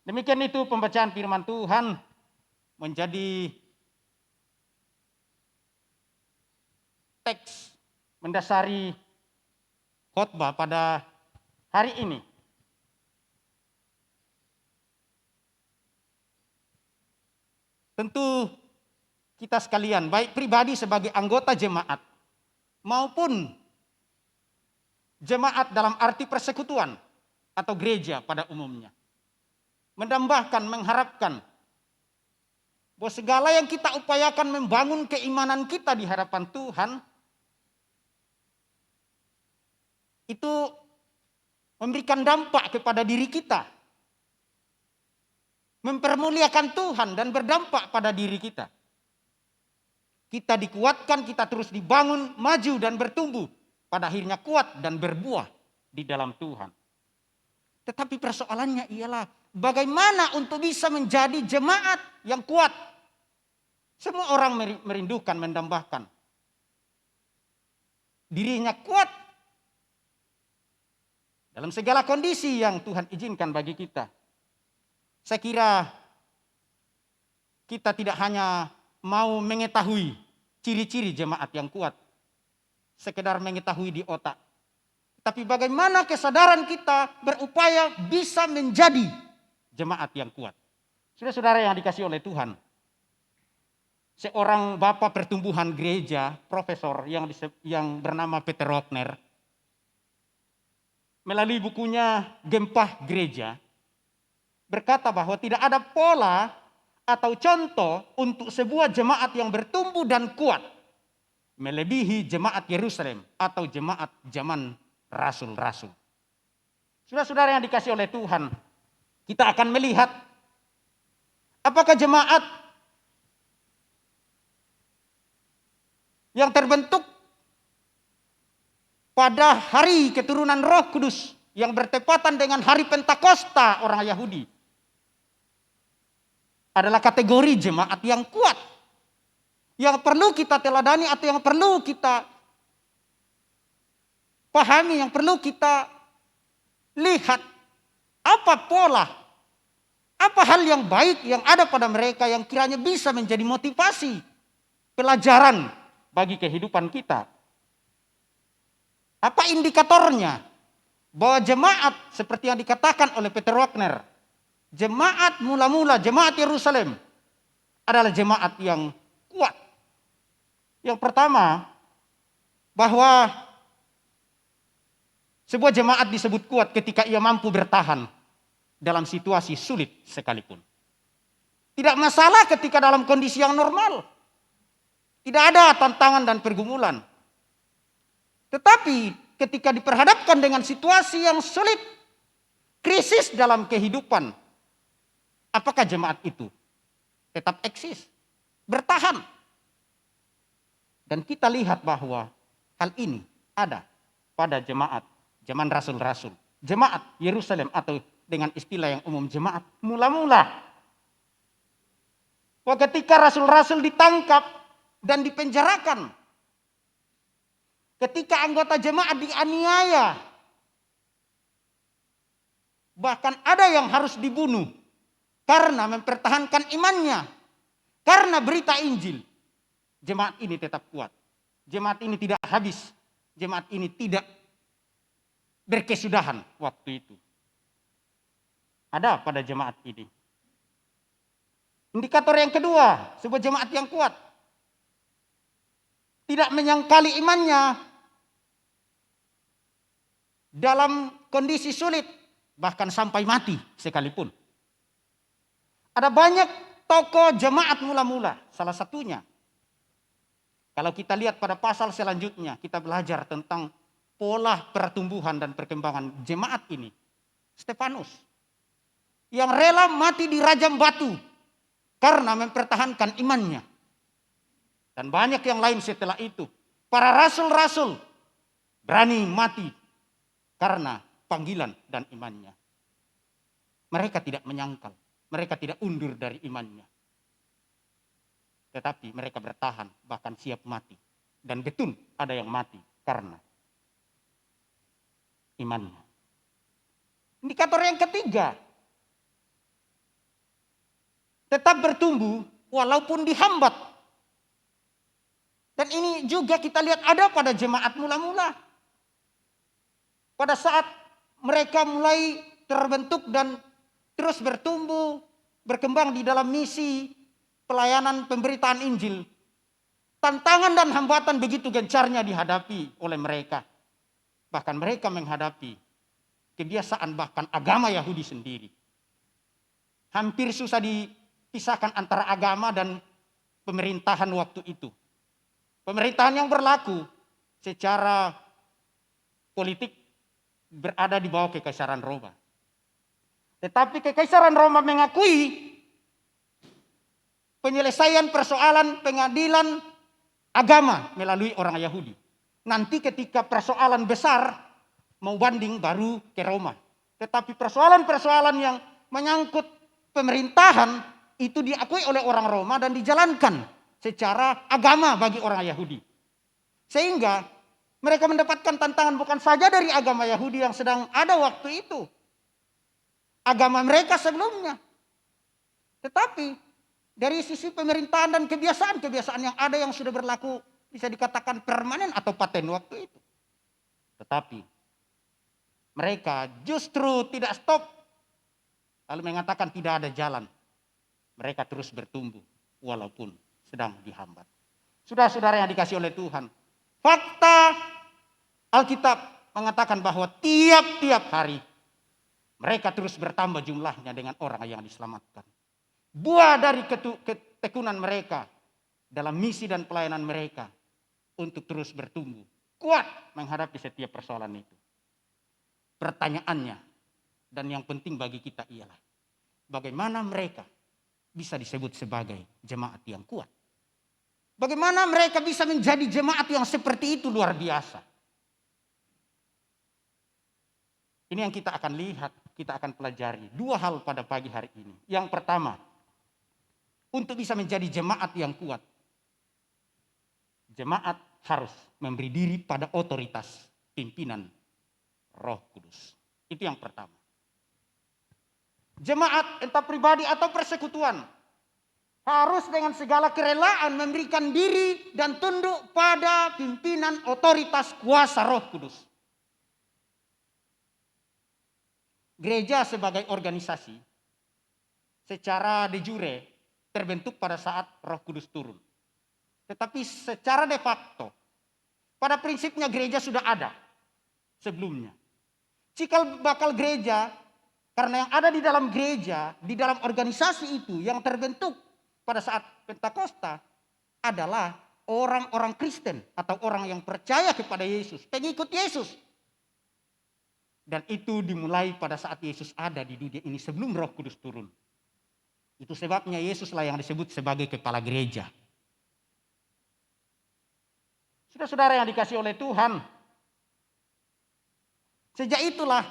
Demikian itu pembacaan firman Tuhan menjadi teks mendasari khotbah pada hari ini. Tentu kita sekalian, baik pribadi sebagai anggota jemaat maupun jemaat dalam arti persekutuan atau gereja pada umumnya, mendambahkan, mengharapkan bahwa segala yang kita upayakan membangun keimanan kita di hadapan Tuhan itu memberikan dampak kepada diri kita, mempermuliakan Tuhan dan berdampak pada diri kita. Kita dikuatkan, kita terus dibangun, maju dan bertumbuh, pada akhirnya kuat dan berbuah di dalam Tuhan. Tetapi persoalannya ialah bagaimana untuk bisa menjadi jemaat yang kuat. Semua orang merindukan, mendambakan dirinya kuat dalam segala kondisi yang Tuhan izinkan bagi kita. Saya kira kita tidak hanya mau mengetahui ciri-ciri jemaat yang kuat, sekedar mengetahui di otak. Tapi bagaimana kesadaran kita berupaya bisa menjadi jemaat yang kuat. Saudara-saudara yang dikasihi oleh Tuhan, seorang bapak pertumbuhan gereja, profesor yang bernama Peter Rockner, melalui bukunya Gempah Gereja, berkata bahwa tidak ada pola atau contoh untuk sebuah jemaat yang bertumbuh dan kuat melebihi jemaat Yerusalem atau jemaat zaman rasul-rasul. Saudara-saudara yang dikasihi oleh Tuhan, kita akan melihat apakah jemaat yang terbentuk pada hari keturunan Roh Kudus yang bertepatan dengan hari Pentakosta orang Yahudi adalah kategori jemaat yang kuat, yang perlu kita teladani atau yang perlu kita pahami, yang perlu kita lihat apa pola, apa hal yang baik yang ada pada mereka yang kiranya bisa menjadi motivasi, pelajaran bagi kehidupan kita. Apa indikatornya bahwa jemaat seperti yang dikatakan oleh Peter Rockner, jemaat mula-mula, jemaat Yerusalem adalah jemaat yang kuat. Yang pertama, bahwa sebuah jemaat disebut kuat ketika ia mampu bertahan dalam situasi sulit sekalipun. Tidak masalah ketika dalam kondisi yang normal. Tidak ada tantangan dan pergumulan. Tetapi ketika diperhadapkan dengan situasi yang sulit, krisis dalam kehidupan, apakah jemaat itu tetap eksis, bertahan? Dan kita lihat bahwa hal ini ada pada jemaat zaman rasul-rasul, jemaat Yerusalem atau dengan istilah yang umum jemaat mula-mula. Bahwa ketika rasul-rasul ditangkap dan dipenjarakan, ketika anggota jemaat dianiaya, bahkan ada yang harus dibunuh karena mempertahankan imannya, karena berita Injil, jemaat ini tetap kuat. Jemaat ini tidak habis. Jemaat ini tidak berkesudahan waktu itu. Ada pada jemaat ini. Indikator yang kedua, sebuah jemaat yang kuat tidak menyangkali imannya dalam kondisi sulit, bahkan sampai mati sekalipun. Ada banyak tokoh jemaat mula-mula, salah satunya. Kalau kita lihat pada pasal selanjutnya, kita belajar tentang pola pertumbuhan dan perkembangan jemaat ini. Stefanus, yang rela mati di rajam batu karena mempertahankan imannya. Dan banyak yang lain setelah itu Para rasul-rasul berani mati karena panggilan dan imannya. Mereka tidak menyangkal, mereka tidak undur dari imannya. Tetapi mereka bertahan, bahkan siap mati. Dan betul ada yang mati karena imannya. Indikator yang ketiga, tetap bertumbuh walaupun dihambat. Dan ini juga kita lihat ada pada jemaat mula-mula. Pada saat mereka mulai terbentuk dan terus bertumbuh, berkembang di dalam misi pelayanan pemberitaan Injil, tantangan dan hambatan begitu gencarnya dihadapi oleh mereka. Bahkan mereka menghadapi kebiasaan bahkan agama Yahudi sendiri. Hampir susah dipisahkan antara agama dan pemerintahan waktu itu. Pemerintahan yang berlaku secara politik berada di bawah Kekaisaran Roma. Tetapi Kekaisaran Roma mengakui penyelesaian persoalan pengadilan agama melalui orang Yahudi. Nanti ketika persoalan besar mau banding baru ke Roma. Tetapi persoalan-persoalan yang menyangkut pemerintahan itu diakui oleh orang Roma dan dijalankan secara agama bagi orang Yahudi. Sehingga mereka mendapatkan tantangan bukan saja dari agama Yahudi yang sedang ada waktu itu. Agama mereka sebelumnya. Tetapi dari sisi pemerintahan dan kebiasaan-kebiasaan yang ada yang sudah berlaku bisa dikatakan permanen atau paten waktu itu. Tetapi mereka justru tidak stop. Lalu mengatakan tidak ada jalan. Mereka terus bertumbuh walaupun sedang dihambat. Saudara-saudara yang dikasih oleh Tuhan, fakta Alkitab mengatakan bahwa tiap-tiap hari mereka terus bertambah jumlahnya dengan orang yang diselamatkan. Buah dari ketekunan mereka dalam misi dan pelayanan mereka untuk terus bertumbuh, kuat menghadapi setiap persoalan itu. Pertanyaannya dan yang penting bagi kita ialah bagaimana mereka bisa disebut sebagai jemaat yang kuat. Bagaimana mereka bisa menjadi jemaat yang seperti itu luar biasa. Ini yang kita akan lihat, kita akan pelajari. Dua hal pada pagi hari ini. Yang pertama, untuk bisa menjadi jemaat yang kuat, jemaat harus memberi diri pada otoritas pimpinan Roh Kudus. Itu yang pertama. Jemaat entah pribadi atau persekutuan harus dengan segala kerelaan memberikan diri dan tunduk pada pimpinan otoritas kuasa Roh Kudus. Gereja sebagai organisasi secara de jure terbentuk pada saat Roh Kudus turun. Tetapi secara de facto pada prinsipnya gereja sudah ada sebelumnya. Cikal bakal gereja karena yang ada di dalam gereja, di dalam organisasi itu yang terbentuk pada saat Pentakosta adalah orang-orang Kristen atau orang yang percaya kepada Yesus, pengikut Yesus. Dan itu dimulai pada saat Yesus ada di dunia ini sebelum Roh Kudus turun. Itu sebabnya Yesuslah yang disebut sebagai kepala gereja. Saudara-saudara yang dikasih oleh Tuhan, sejak itulah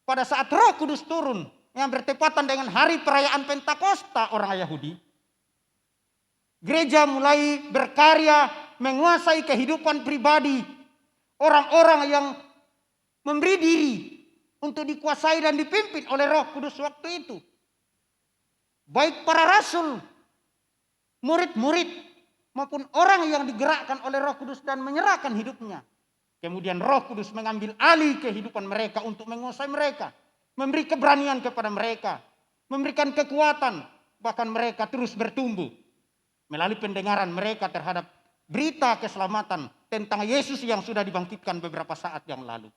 pada saat Roh Kudus turun yang bertepatan dengan hari perayaan Pentakosta orang Yahudi, gereja mulai berkarya menguasai kehidupan pribadi orang-orang yang memberi diri untuk dikuasai dan dipimpin oleh Roh Kudus waktu itu. Baik para rasul, murid-murid, maupun orang yang digerakkan oleh Roh Kudus dan menyerahkan hidupnya. Kemudian Roh Kudus mengambil alih kehidupan mereka untuk menguasai mereka. Memberi keberanian kepada mereka. Memberikan kekuatan. Bahkan mereka terus bertumbuh. Melalui pendengaran mereka terhadap berita keselamatan tentang Yesus yang sudah dibangkitkan beberapa saat yang lalu.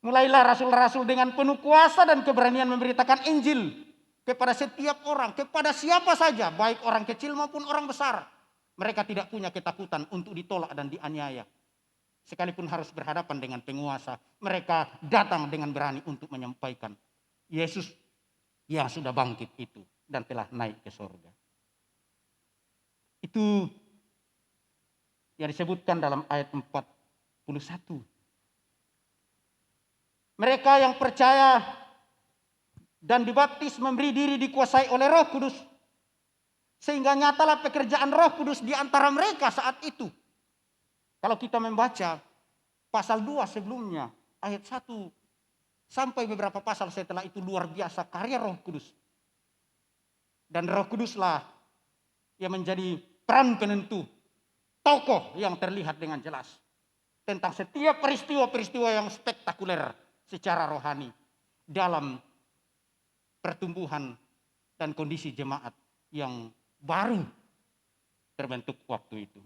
Mulailah rasul-rasul dengan penuh kuasa dan keberanian memberitakan Injil kepada setiap orang, kepada siapa saja, baik orang kecil maupun orang besar. Mereka tidak punya ketakutan untuk ditolak dan dianiaya. Sekalipun harus berhadapan dengan penguasa, mereka datang dengan berani untuk menyampaikan Yesus yang sudah bangkit itu dan telah naik ke surga. Itu yang disebutkan dalam ayat 41. Mereka yang percaya dan dibaptis memberi diri dikuasai oleh Roh Kudus. Sehingga nyatalah pekerjaan Roh Kudus di antara mereka saat itu. Kalau kita membaca pasal 2 sebelumnya, ayat 1 sampai beberapa pasal setelah itu, luar biasa karya Roh Kudus. Dan Roh Kuduslah yang menjadi peran penentu, tokoh yang terlihat dengan jelas tentang setiap peristiwa-peristiwa yang spektakuler secara rohani dalam pertumbuhan dan kondisi jemaat yang baru terbentuk waktu itu.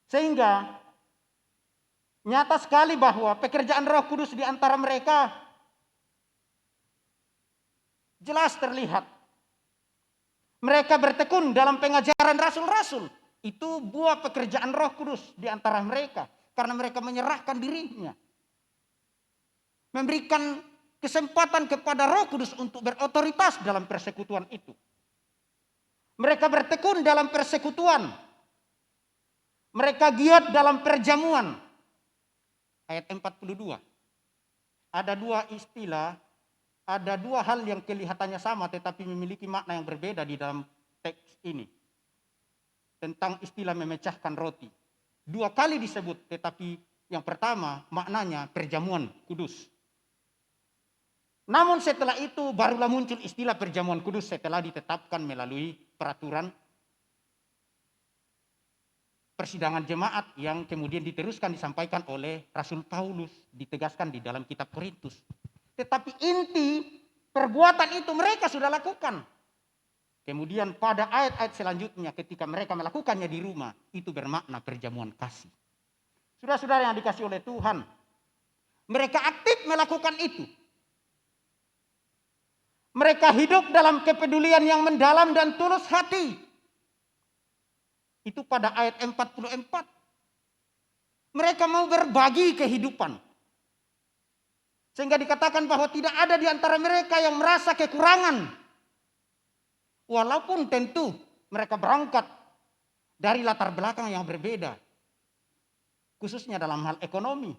Sehingga nyata sekali bahwa pekerjaan Roh Kudus di antara mereka jelas terlihat. Mereka bertekun dalam pengajaran rasul-rasul. Itu buah pekerjaan Roh Kudus di antara mereka. Karena mereka menyerahkan dirinya. Memberikan kesempatan kepada Roh Kudus untuk berotoritas dalam persekutuan itu. Mereka bertekun dalam persekutuan. Mereka giat dalam perjamuan. Ayat 42. Ada dua istilah, ada dua hal yang kelihatannya sama tetapi memiliki makna yang berbeda di dalam teks ini. Tentang istilah memecahkan roti. Dua kali disebut, tetapi yang pertama maknanya perjamuan kudus. Namun setelah itu barulah muncul istilah perjamuan kudus setelah ditetapkan melalui peraturan persidangan jemaat yang kemudian diteruskan disampaikan oleh Rasul Paulus, ditegaskan di dalam kitab Korintus. Tetapi inti perbuatan itu mereka sudah lakukan. Kemudian pada ayat-ayat selanjutnya ketika mereka melakukannya di rumah, itu bermakna perjamuan kasih. Saudara-saudara yang dikasihi oleh Tuhan, mereka aktif melakukan itu. Mereka hidup dalam kepedulian yang mendalam dan tulus hati. Itu pada ayat 44. Mereka mau berbagi kehidupan. Sehingga dikatakan bahwa tidak ada di antara mereka yang merasa kekurangan. Walaupun tentu mereka berangkat dari latar belakang yang berbeda. Khususnya dalam hal ekonomi.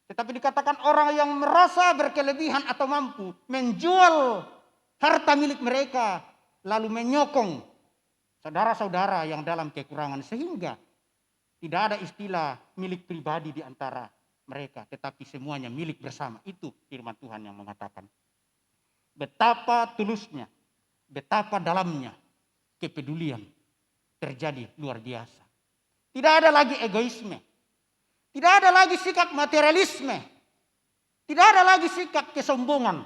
Tetapi dikatakan orang yang merasa berkelebihan atau mampu menjual harta milik mereka. Lalu menyokong saudara-saudara yang dalam kekurangan. Sehingga tidak ada istilah milik pribadi di antara mereka. Tetapi semuanya milik bersama. Itu firman Tuhan yang mengatakan. Betapa tulusnya. Betapa dalamnya kepedulian terjadi luar biasa. Tidak ada lagi egoisme. Tidak ada lagi sikap materialisme. Tidak ada lagi sikap kesombongan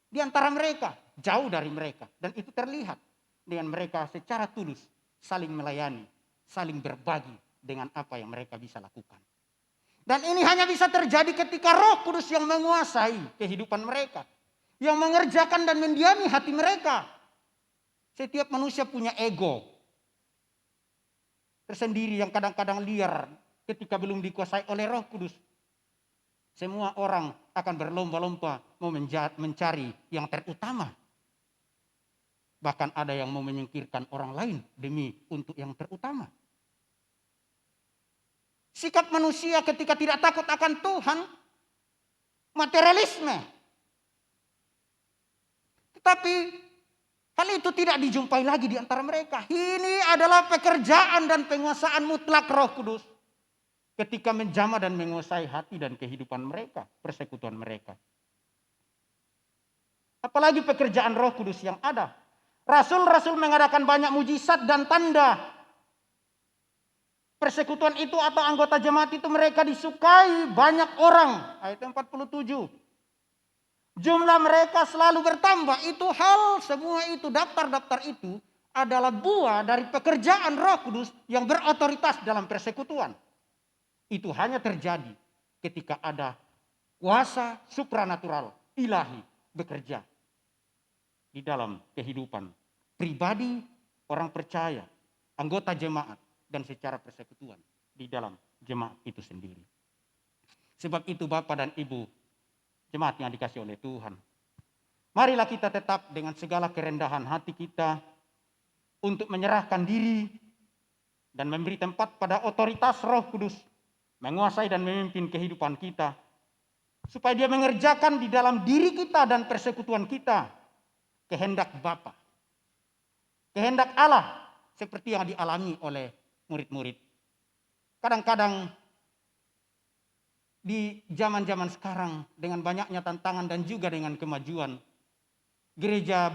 di antara mereka. Jauh dari mereka. Dan itu terlihat dengan mereka secara tulus saling melayani, saling berbagi dengan apa yang mereka bisa lakukan. Dan ini hanya bisa terjadi ketika Roh Kudus yang menguasai kehidupan mereka. Yang mengerjakan dan mendiami hati mereka. Setiap manusia punya ego tersendiri yang kadang-kadang liar ketika belum dikuasai oleh Roh Kudus. Semua orang akan berlomba-lomba mau mencari yang terutama. Bahkan ada yang mau menyingkirkan orang lain demi untuk yang terutama. Sikap manusia ketika tidak takut akan Tuhan, materialisme. Tetapi hal itu tidak dijumpai lagi di antara mereka. Ini adalah pekerjaan dan penguasaan mutlak Roh Kudus. Ketika menjamah dan menguasai hati dan kehidupan mereka, persekutuan mereka. Apalagi pekerjaan Roh Kudus yang ada. Rasul-rasul mengadakan banyak mujizat dan tanda. Persekutuan itu atau anggota jemaat itu mereka disukai banyak orang. Ayat 47. Jumlah mereka selalu bertambah. Itu hal, semua itu, daftar-daftar itu adalah buah dari pekerjaan Roh Kudus yang berotoritas dalam persekutuan. Itu hanya terjadi ketika ada kuasa supranatural, ilahi bekerja di dalam kehidupan pribadi, orang percaya, anggota jemaat, dan secara persekutuan di dalam jemaat itu sendiri. Sebab itu Bapak dan Ibu jemaat yang dikasihi oleh Tuhan. Marilah kita tetap dengan segala kerendahan hati kita untuk menyerahkan diri dan memberi tempat pada otoritas Roh Kudus menguasai dan memimpin kehidupan kita, supaya dia mengerjakan di dalam diri kita dan persekutuan kita kehendak Bapa, kehendak Allah seperti yang dialami oleh murid-murid. Kadang-kadang di zaman-zaman sekarang dengan banyaknya tantangan dan juga dengan kemajuan, gereja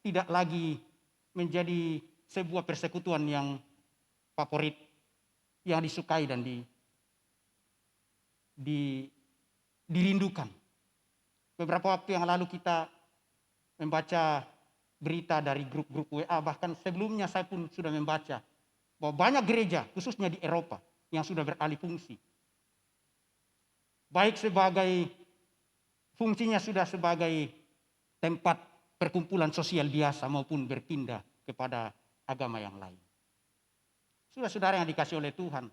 tidak lagi menjadi sebuah persekutuan yang favorit, yang disukai dan dirindukan. Beberapa waktu yang lalu kita membaca berita dari grup-grup WA, bahkan sebelumnya saya pun sudah membaca bahwa banyak gereja, khususnya di Eropa, yang sudah beralih fungsi. Baik sebagai fungsinya sudah sebagai tempat perkumpulan sosial biasa maupun berpindah kepada agama yang lain. Saudara-saudara yang dikasih oleh Tuhan,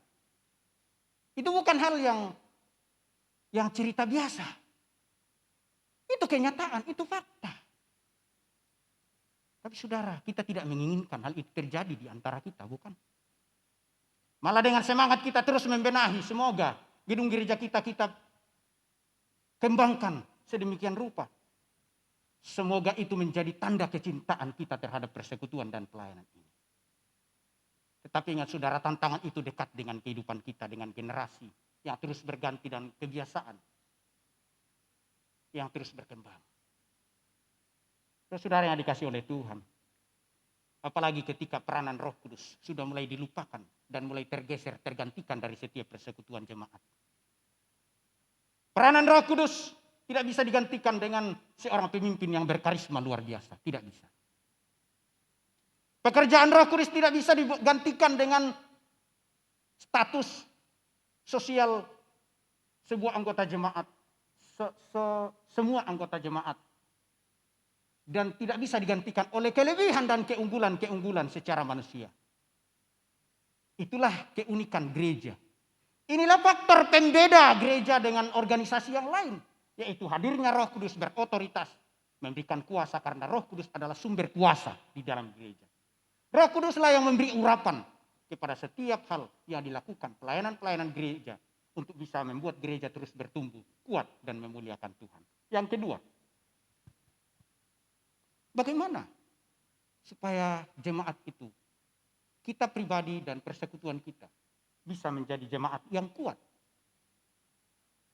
itu bukan hal yang cerita biasa. Itu kenyataan, itu fakta. Tapi saudara, kita tidak menginginkan hal itu terjadi di antara kita, bukan? Malah dengan semangat kita terus membenahi, semoga gedung gereja kita kembangkan sedemikian rupa. Semoga itu menjadi tanda kecintaan kita terhadap persekutuan dan pelayanan ini. Tetapi ingat saudara, tantangan itu dekat dengan kehidupan kita, dengan generasi yang terus berganti dan kebiasaan yang terus berkembang. Saudara yang dikasih oleh Tuhan, apalagi ketika peranan Roh Kudus sudah mulai dilupakan dan mulai tergeser, tergantikan dari setiap persekutuan jemaat. Peranan Roh Kudus tidak bisa digantikan dengan seorang pemimpin yang berkarisma luar biasa. Tidak bisa. Pekerjaan Roh Kudus tidak bisa digantikan dengan status sosial sebuah anggota jemaat. Semua anggota jemaat. Dan tidak bisa digantikan oleh kelebihan dan keunggulan-keunggulan secara manusia. Itulah keunikan gereja. Inilah faktor pembeda gereja dengan organisasi yang lain. Yaitu hadirnya Roh Kudus berotoritas. Memberikan kuasa karena Roh Kudus adalah sumber kuasa di dalam gereja. Roh Kuduslah yang memberi urapan kepada setiap hal yang dilakukan. Pelayanan-pelayanan gereja untuk bisa membuat gereja terus bertumbuh, kuat dan memuliakan Tuhan. Yang kedua, bagaimana supaya jemaat itu, kita pribadi dan persekutuan kita bisa menjadi jemaat yang kuat?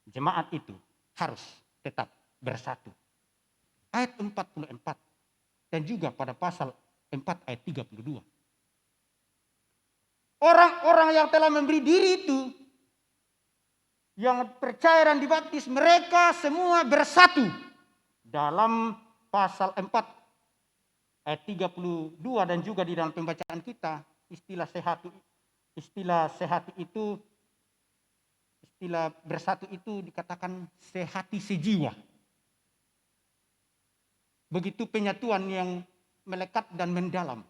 Jemaat itu harus tetap bersatu. Ayat 44 dan juga pada pasal 4 ayat 32. Orang-orang yang telah memberi diri itu, yang percaya dan dibaptis, mereka semua bersatu. Dalam pasal 4 ayat 32 dan juga di dalam pembacaan kita, istilah bersatu itu dikatakan sehati sejiwa. Begitu penyatuan yang melekat dan mendalam.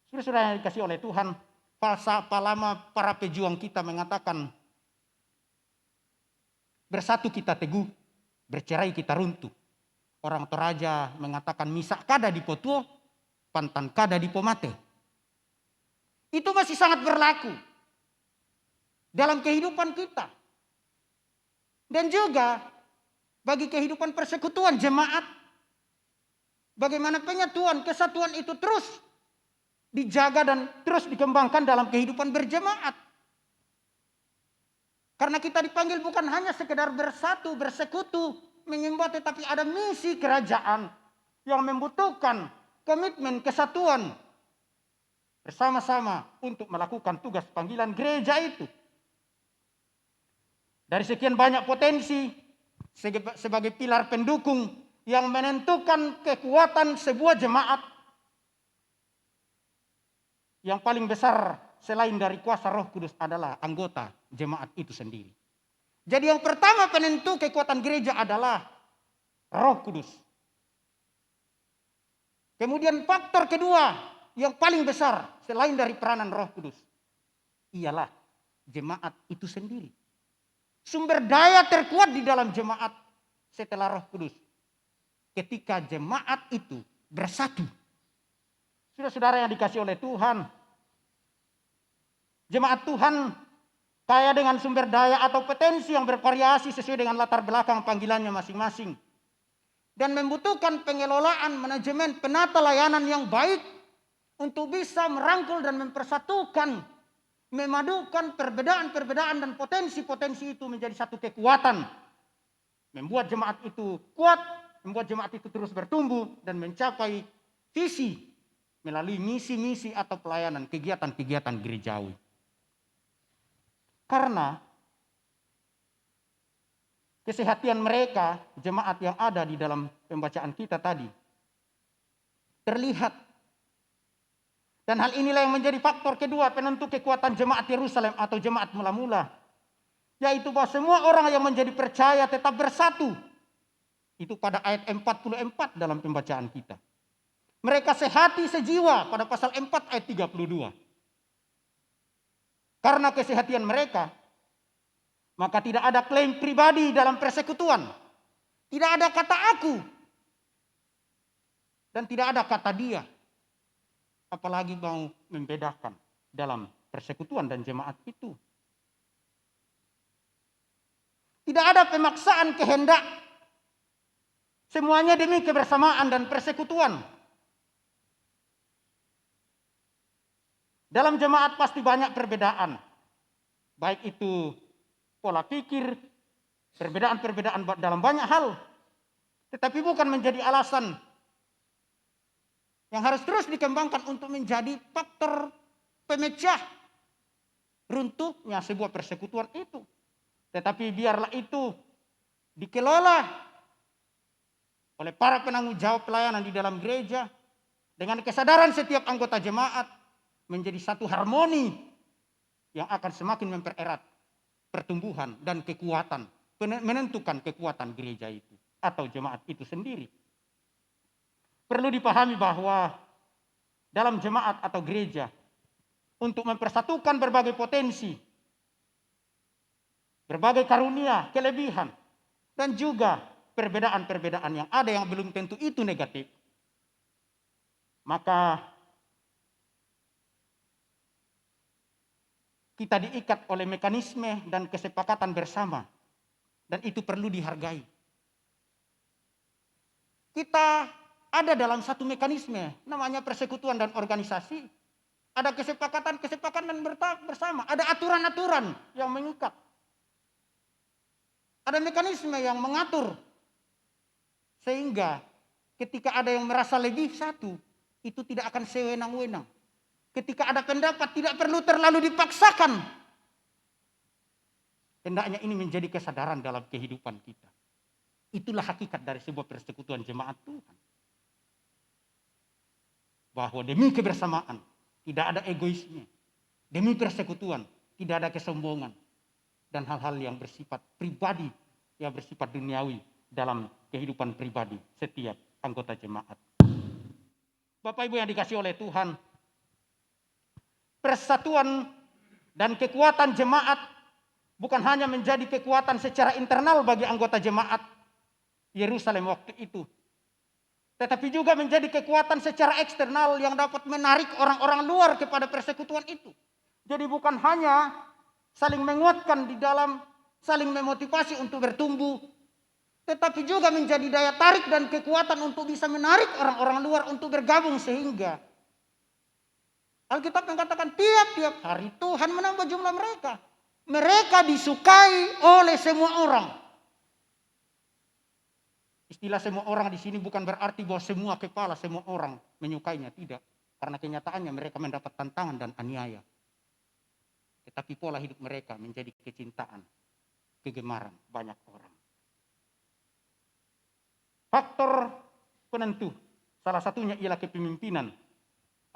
Saudara-saudara yang dikasih oleh Tuhan, falsafah lama para pejuang kita mengatakan, bersatu kita teguh, bercerai kita runtuh. Orang Toraja mengatakan misak kada di potuo, pantan kada di pomate. Itu masih sangat berlaku dalam kehidupan kita. Dan juga bagi kehidupan persekutuan jemaat. Bagaimana penyatuan, kesatuan itu terus dijaga dan terus dikembangkan dalam kehidupan berjemaat. Karena kita dipanggil bukan hanya sekedar bersatu, bersekutu, menyembah, tetapi ada misi kerajaan yang membutuhkan komitmen kesatuan bersama-sama untuk melakukan tugas panggilan gereja itu. Dari sekian banyak potensi sebagai pilar pendukung yang menentukan kekuatan sebuah jemaat, yang paling besar selain dari kuasa Roh Kudus adalah anggota jemaat itu sendiri. Jadi yang pertama penentu kekuatan gereja adalah Roh Kudus. Kemudian faktor kedua yang paling besar selain dari peranan Roh Kudus ialah jemaat itu sendiri. Sumber daya terkuat di dalam jemaat setelah Roh Kudus ketika jemaat itu bersatu. Saudara-saudara yang dikasih oleh Tuhan, jemaat Tuhan kaya dengan sumber daya atau potensi yang bervariasi sesuai dengan latar belakang panggilannya masing-masing. Dan membutuhkan pengelolaan, manajemen, penata layanan yang baik untuk bisa merangkul dan mempersatukan, memadukan perbedaan-perbedaan dan potensi-potensi itu menjadi satu kekuatan. Membuat jemaat itu kuat, membuat jemaat itu terus bertumbuh dan mencapai visi melalui misi-misi atau pelayanan kegiatan-kegiatan gerejawi. Karena kesehatan mereka, jemaat yang ada di dalam pembacaan kita tadi, terlihat. Dan hal inilah yang menjadi faktor kedua penentu kekuatan jemaat Yerusalem atau jemaat mula-mula. Yaitu bahwa semua orang yang menjadi percaya tetap bersatu. Itu pada ayat 44 dalam pembacaan kita. Mereka sehati sejiwa pada pasal 4 ayat 32. Karena kesehatan mereka, maka tidak ada klaim pribadi dalam persekutuan. Tidak ada kata aku. Dan tidak ada kata dia. Apalagi mau membedakan dalam persekutuan dan jemaat itu. Tidak ada pemaksaan kehendak. Semuanya demi kebersamaan dan persekutuan. Dalam jemaat pasti banyak perbedaan. Baik itu pola pikir, perbedaan-perbedaan dalam banyak hal. Tetapi bukan menjadi alasan yang harus terus dikembangkan untuk menjadi faktor pemecah runtuhnya sebuah persekutuan itu. Tetapi biarlah itu dikelola oleh para penanggung jawab pelayanan di dalam gereja dengan kesadaran setiap anggota jemaat menjadi satu harmoni yang akan semakin mempererat pertumbuhan dan kekuatan, menentukan kekuatan gereja itu atau jemaat itu sendiri. Perlu dipahami bahwa dalam jemaat atau gereja untuk mempersatukan berbagai potensi, berbagai karunia, kelebihan, dan juga perbedaan-perbedaan yang ada yang belum tentu itu negatif, maka kita diikat oleh mekanisme dan kesepakatan bersama, dan itu perlu dihargai. Kita ada dalam satu mekanisme, namanya persekutuan dan organisasi. Ada kesepakatan bersama, ada aturan-aturan yang mengikat. Ada mekanisme yang mengatur. Sehingga ketika ada yang merasa lebih satu, itu tidak akan sewenang-wenang. Ketika ada pendapat tidak perlu terlalu dipaksakan. Hendaknya ini menjadi kesadaran dalam kehidupan kita. Itulah hakikat dari sebuah persekutuan jemaat Tuhan. Bahwa demi kebersamaan tidak ada egoisme. Demi persekutuan tidak ada kesombongan. Dan hal-hal yang bersifat pribadi, yang bersifat duniawi dalam kehidupan pribadi setiap anggota jemaat. Bapak Ibu yang dikasihi oleh Tuhan, persatuan dan kekuatan jemaat bukan hanya menjadi kekuatan secara internal bagi anggota jemaat Yerusalem waktu itu, tetapi juga menjadi kekuatan secara eksternal yang dapat menarik orang-orang luar kepada persekutuan itu. Jadi bukan hanya saling menguatkan di dalam, saling memotivasi untuk bertumbuh, tetapi juga menjadi daya tarik dan kekuatan untuk bisa menarik orang-orang luar untuk bergabung, sehingga Alkitab mengatakan tiap-tiap hari Tuhan menambah jumlah mereka. Mereka disukai oleh semua orang. Istilah semua orang di sini bukan berarti bahwa semua kepala, semua orang menyukainya, tidak. Karena kenyataannya mereka mendapat tantangan dan aniaya. Tetapi pola hidup mereka menjadi kecintaan, kegemaran banyak orang. Faktor penentu, salah satunya ialah kepemimpinan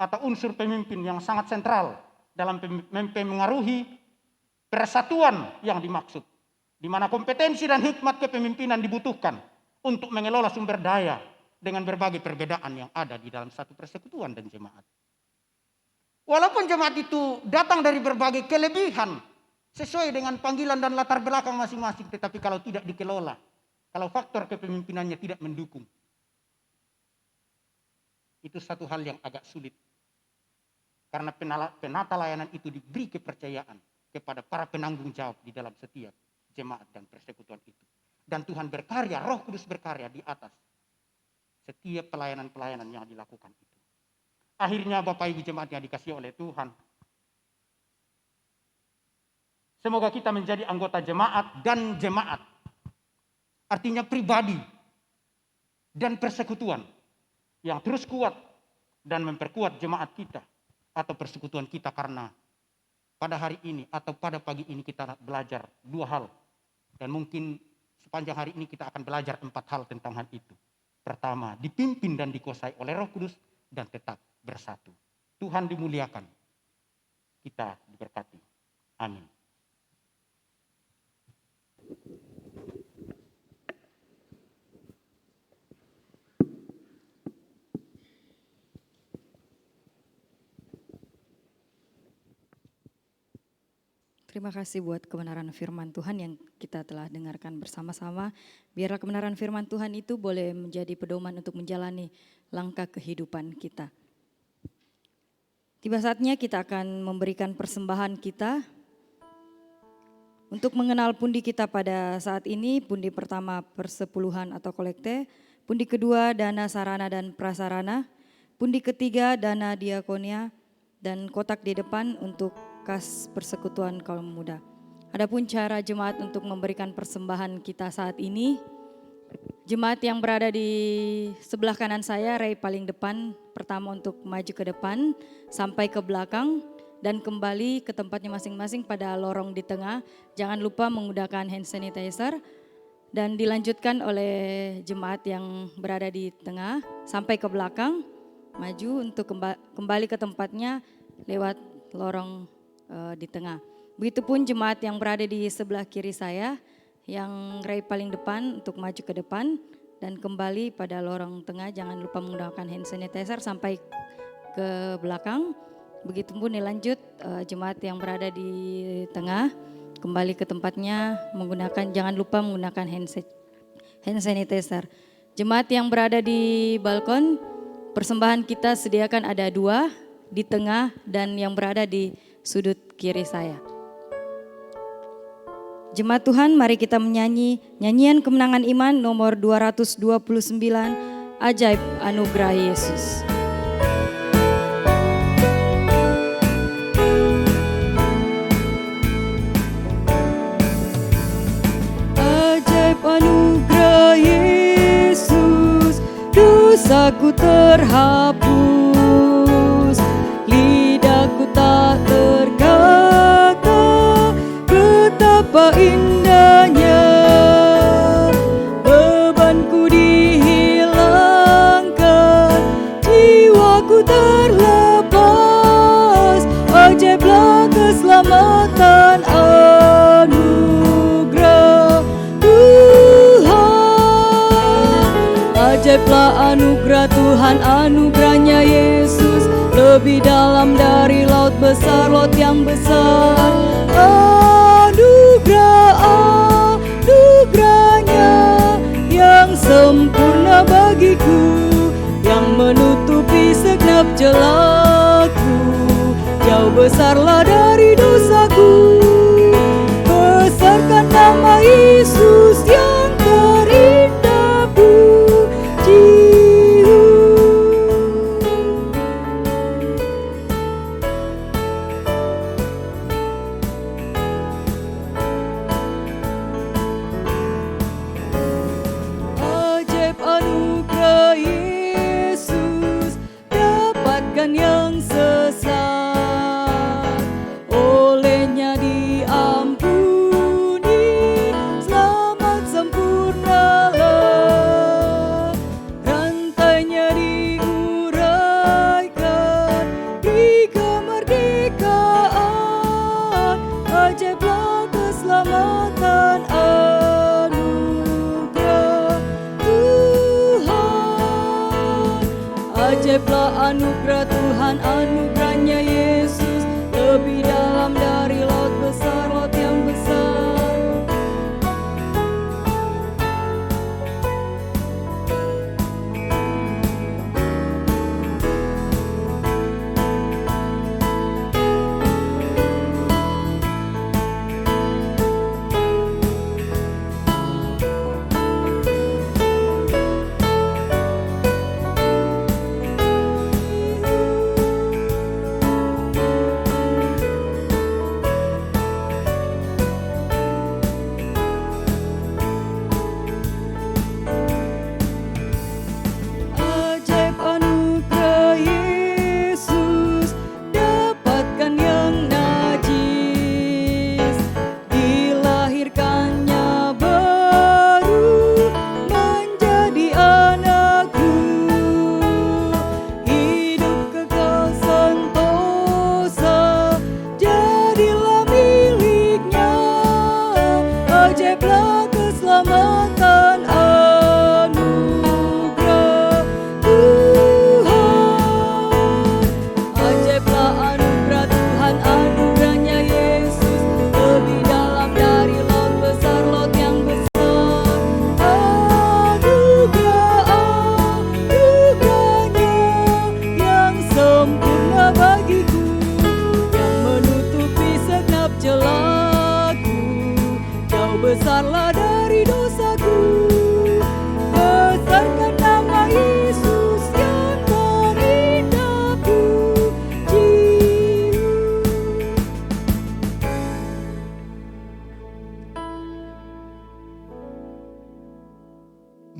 atau unsur pemimpin yang sangat sentral dalam mempengaruhi persatuan yang dimaksud. Di mana kompetensi dan hikmat kepemimpinan dibutuhkan untuk mengelola sumber daya dengan berbagai perbedaan yang ada di dalam satu persekutuan dan jemaat. Walaupun jemaat itu datang dari berbagai kelebihan sesuai dengan panggilan dan latar belakang masing-masing, tetapi kalau tidak dikelola, kalau faktor kepemimpinannya tidak mendukung, itu satu hal yang agak sulit. Karena penata layanan itu diberi kepercayaan kepada para penanggung jawab di dalam setiap jemaat dan persekutuan itu. Dan Tuhan berkarya, Roh Kudus berkarya di atas setiap pelayanan-pelayanan yang dilakukan itu. Akhirnya Bapak Ibu jemaat yang dikasihi oleh Tuhan, semoga kita menjadi anggota jemaat dan jemaat. Artinya pribadi dan persekutuan yang terus kuat dan memperkuat jemaat kita atau persekutuan kita, karena pada hari ini atau pada pagi ini kita belajar 2 hal. Dan mungkin sepanjang hari ini kita akan belajar 4 hal tentang hal itu. Pertama, dipimpin dan dikuasai oleh Roh Kudus dan tetap bersatu. Tuhan dimuliakan, kita diberkati. Amin. Terima kasih buat kebenaran firman Tuhan yang kita telah dengarkan bersama-sama. Biarlah kebenaran firman Tuhan itu boleh menjadi pedoman untuk menjalani langkah kehidupan kita. Tiba saatnya kita akan memberikan persembahan kita untuk mengenal pundi kita pada saat ini. Pundi pertama persepuluhan atau kolekte, pundi kedua dana sarana dan prasarana, pundi ketiga dana diakonia, dan kotak di depan untuk kas persekutuan kaum muda. Adapun cara jemaat untuk memberikan persembahan kita saat ini, jemaat yang berada di sebelah kanan saya, rei paling depan, pertama untuk maju ke depan sampai ke belakang dan kembali ke tempatnya masing-masing pada lorong di tengah. Jangan lupa menggunakan hand sanitizer dan dilanjutkan oleh jemaat yang berada di tengah sampai ke belakang, maju untuk kembali ke tempatnya lewat lorong di tengah. Begitupun jemaat yang berada di sebelah kiri saya, yang rei paling depan untuk maju ke depan dan kembali pada lorong tengah. Jangan lupa menggunakan hand sanitizer sampai ke belakang. Begitupun dilanjut jemaat yang berada di tengah kembali ke tempatnya jangan lupa menggunakan hand sanitizer. Jemaat yang berada di balkon, persembahan kita sediakan ada 2 di tengah dan yang berada di sudut kiri saya. Jemaat Tuhan, mari kita menyanyi nyanyian kemenangan iman nomor 229, Ajaib Anugerah Yesus. Ajaib anugerah Yesus, dosaku terhapus, lidahku tak terkata betapa indahnya, bebanku dihilangkan, jiwaku terlepas, ajaiblah keselamatan anugerah Tuhan, ajaiblah anugerah Tuhan, anugerahnya Yesus lebih dalam dari laut besar, laut yang besar. Anugerahnya yang sempurna bagiku, yang menutupi segenap celaku, jauh besarlah dari dosaku. Besarkan nama Yesus yang terindah puji. Yang sesat olehnya diampuni, selamat sempurnalah, rantainya diuraikan, beri kemerdekaan, ajaiblah keselamatan anugerah Tuhan, ajaiblah anugerah Tuhan, anugerahnya Yesus lebih dalam dari laut besar, laut yang besar.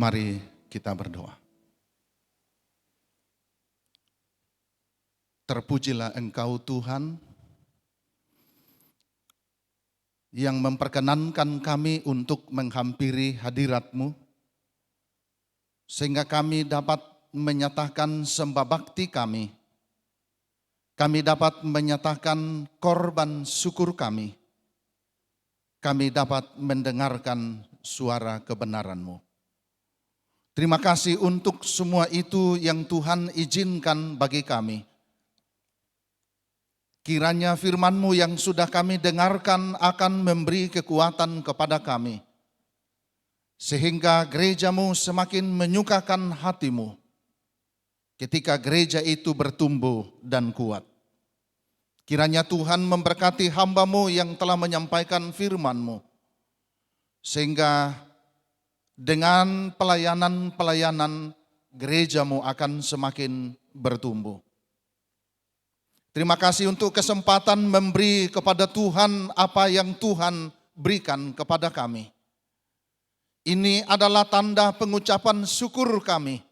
Mari kita berdoa. Terpujilah Engkau Tuhan yang memperkenankan kami untuk menghampiri hadirat-Mu, sehingga kami dapat menyatakan sembah bakti kami. Kami dapat menyatakan korban syukur kami. Kami dapat mendengarkan suara kebenaran-Mu. Terima kasih untuk semua itu yang Tuhan izinkan bagi kami. Kiranya firman-Mu yang sudah kami dengarkan akan memberi kekuatan kepada kami, sehingga gereja-Mu semakin menyukakan hati-Mu ketika gereja itu bertumbuh dan kuat. Kiranya Tuhan memberkati hamba-Mu yang telah menyampaikan firman-Mu, sehingga dengan pelayanan-pelayanan gereja-Mu akan semakin bertumbuh. Terima kasih untuk kesempatan memberi kepada Tuhan apa yang Tuhan berikan kepada kami. Ini adalah tanda pengucapan syukur kami.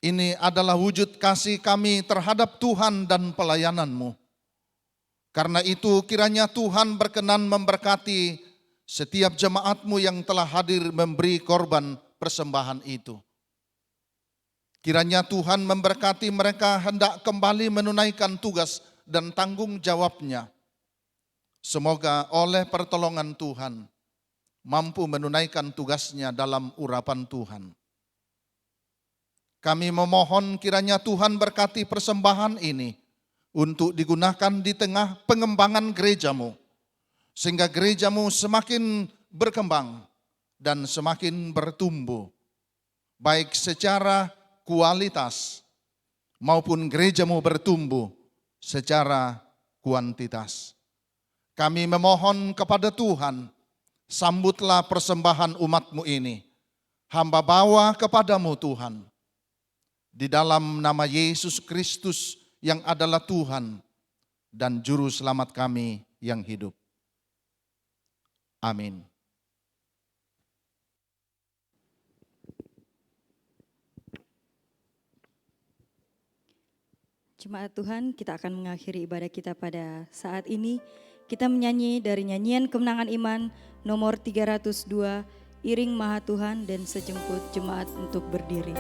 Ini adalah wujud kasih kami terhadap Tuhan dan pelayanan-Mu. Karena itu kiranya Tuhan berkenan memberkati setiap jemaat-Mu yang telah hadir memberi korban persembahan itu. Kiranya Tuhan memberkati mereka hendak kembali menunaikan tugas dan tanggung jawabnya. Semoga oleh pertolongan Tuhan mampu menunaikan tugasnya dalam urapan Tuhan. Kami memohon kiranya Tuhan berkati persembahan ini untuk digunakan di tengah pengembangan gereja-Mu, sehingga gereja-Mu semakin berkembang dan semakin bertumbuh, baik secara kualitas maupun gereja-Mu bertumbuh secara kuantitas. Kami memohon kepada Tuhan, sambutlah persembahan umat-Mu ini. Hamba bawa kepada-Mu Tuhan. Di dalam nama Yesus Kristus yang adalah Tuhan dan Juru Selamat kami yang hidup. Amin. Jemaat Tuhan, kita akan mengakhiri ibadah kita pada saat ini. Kita menyanyi dari nyanyian Kemenangan Iman nomor 302, Iring Maha Tuhan, dan sejemput jemaat untuk berdiri.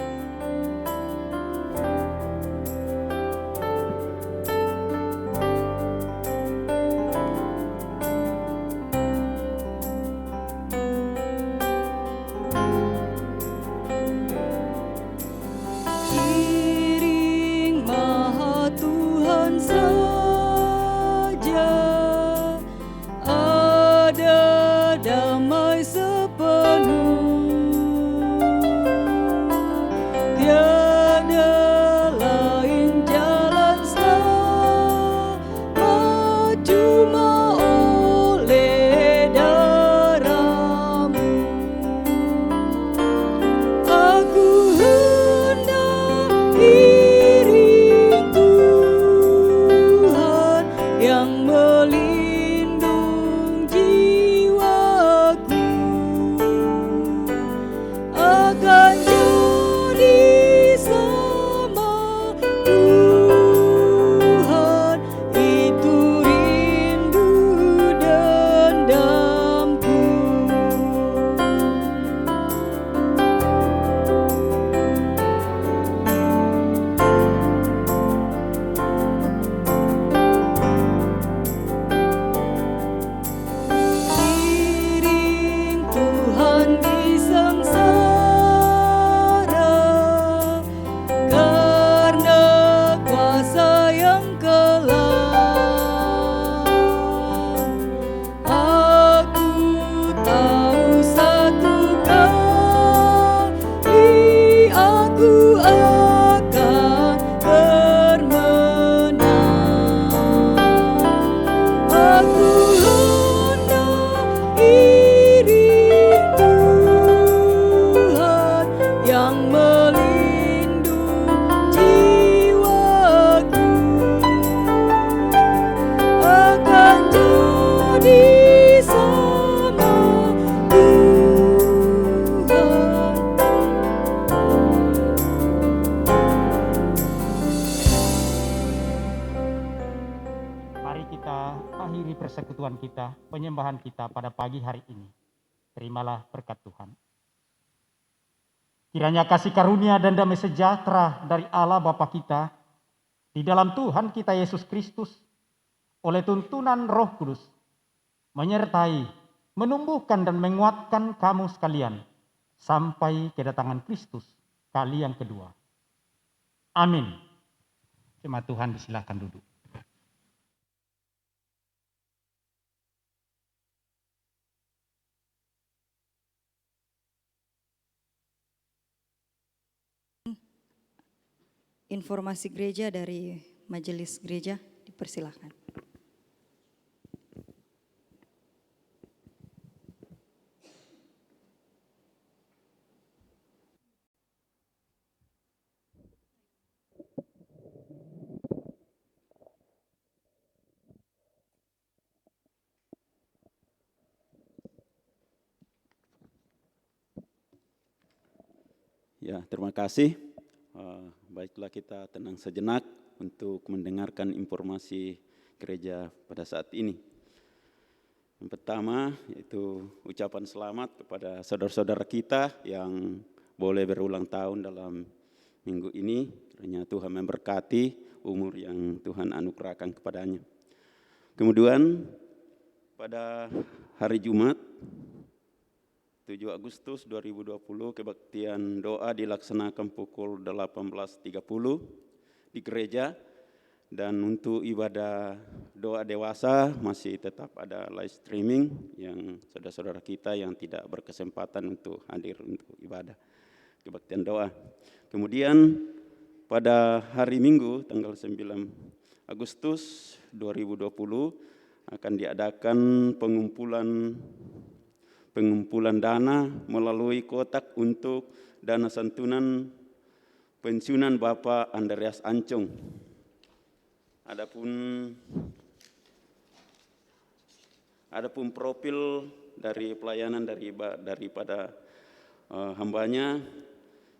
persekutuan kita, penyembahan kita pada pagi hari ini. Terimalah berkat Tuhan. Kiranya kasih karunia dan damai sejahtera dari Allah Bapa kita, di dalam Tuhan kita Yesus Kristus, oleh tuntunan Roh Kudus, menyertai, menumbuhkan dan menguatkan kamu sekalian, sampai kedatangan Kristus kali yang kedua. Amin. Jemaat Tuhan disilahkan duduk. Informasi gereja dari majelis gereja, dipersilahkan. Ya, terima kasih. Baiklah, kita tenang sejenak untuk mendengarkan informasi gereja pada saat ini. Yang pertama yaitu ucapan selamat kepada saudara-saudara kita yang boleh berulang tahun dalam minggu ini. Kiranya Tuhan memberkati umur yang Tuhan anugerahkan kepadanya. Kemudian pada hari Jumat 7 Agustus 2020 kebaktian doa dilaksanakan pukul 18.30 di gereja, dan untuk ibadah doa dewasa masih tetap ada live streaming yang saudara-saudara kita yang tidak berkesempatan untuk hadir untuk ibadah kebaktian doa. Kemudian pada hari Minggu tanggal 9 Agustus 2020 akan diadakan pengumpulan dana melalui kotak untuk dana santunan pensiunan Bapak Andreas Ancong. Adapun profil dari pelayanan daripada hambanya,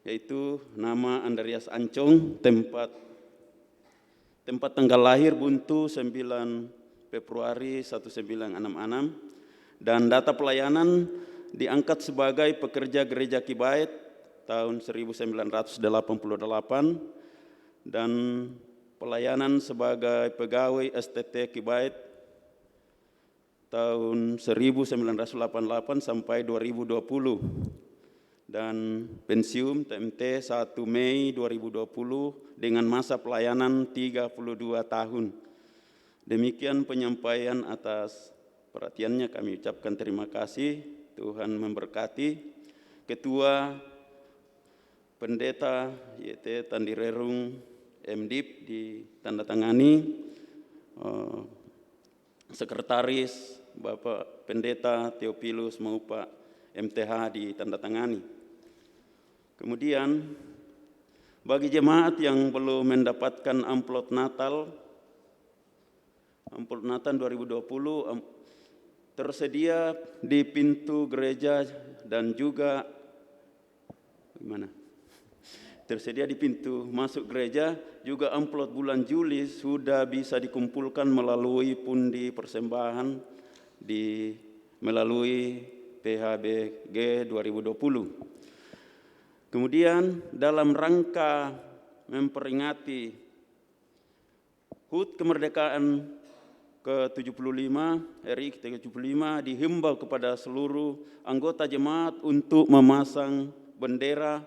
yaitu nama Andreas Ancong, tempat tanggal lahir Buntu 9 Februari 1966, dan data pelayanan diangkat sebagai pekerja gereja Kibait tahun 1988 dan pelayanan sebagai pegawai STT Kibait tahun 1988 sampai 2020 dan pensiun TMT 1 Mei 2020 dengan masa pelayanan 32 tahun. Demikian penyampaian atas perhatiannya, kami ucapkan terima kasih. Tuhan memberkati. Ketua Pendeta YT Tandirerung MDIP ditandatangani, Sekretaris Bapak Pendeta Theophilus Maupa MTH ditandatangani. Kemudian bagi jemaat yang belum mendapatkan amplop Natal 2020 tersedia di pintu gereja dan juga tersedia di pintu masuk gereja. Juga amplop bulan Juli sudah bisa dikumpulkan melalui pundi persembahan melalui PHBG 2020. Kemudian dalam rangka memperingati HUT kemerdekaan ke-75, RI ke-75 dihimbau kepada seluruh anggota jemaat untuk memasang bendera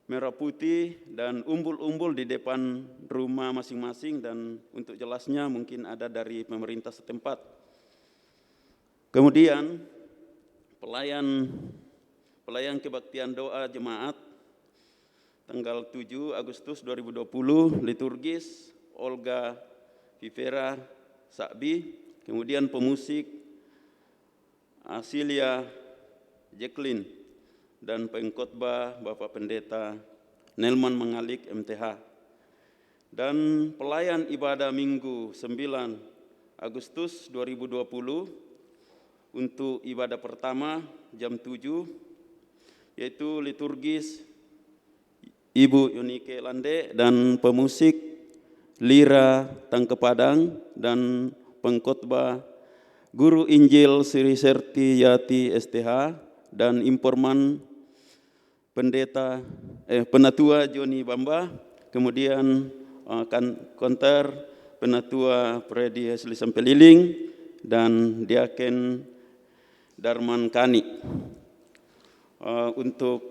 merah putih dan umbul-umbul di depan rumah masing-masing, dan untuk jelasnya mungkin ada dari pemerintah setempat. Kemudian pelayan kebaktian doa jemaat tanggal 7 Agustus 2020 liturgis Olga Vivera Sakbi, kemudian pemusik Asilia Jacqueline, dan pengkhotbah Bapak Pendeta Nelman Mangalik MTH. Dan pelayan ibadah Minggu 9 Agustus 2020 untuk ibadah pertama jam 7, yaitu liturgis Ibu Yunike Lande dan pemusik Lira Tangkepadang, dan pengkhotbah Guru Injil Sri Serti Yati STH, dan informan Penatua Joni Bamba, kemudian konter Penatua Freddy Hesli Sampeliling, dan Diaken Darman Kani. Untuk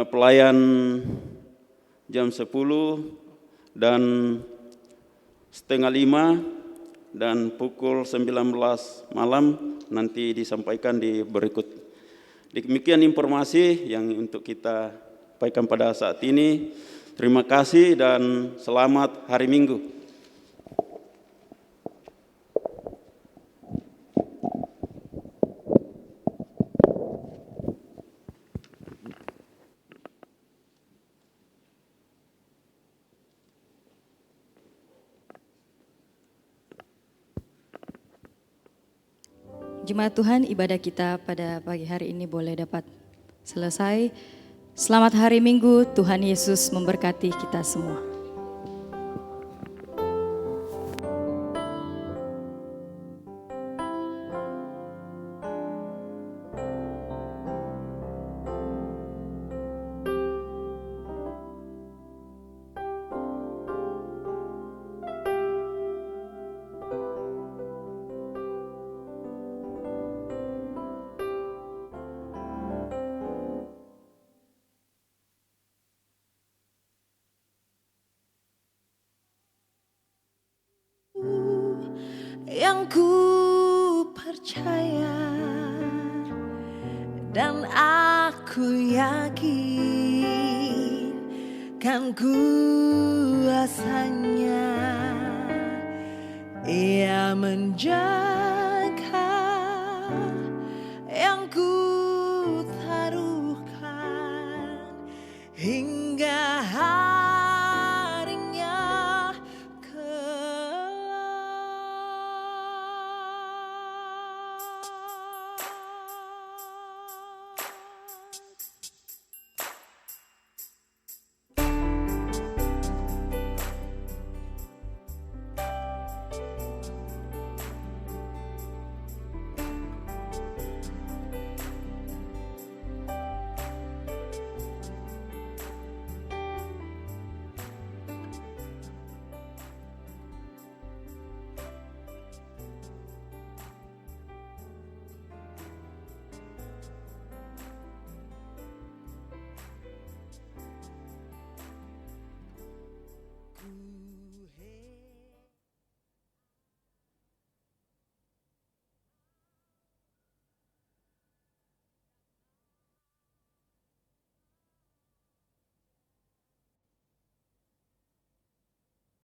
pelayan jam 10 dan setengah 5 dan pukul 19 malam nanti disampaikan di berikut. Demikian informasi yang untuk kita sampaikan pada saat ini. Terima kasih dan selamat hari Minggu. Jemaat Tuhan, ibadah kita pada pagi hari ini boleh dapat selesai. Selamat hari Minggu, Tuhan Yesus memberkati kita semua. Yang ku percaya dan aku yakin kan kuasanya Ia menjaga yang ku taruhkan hingga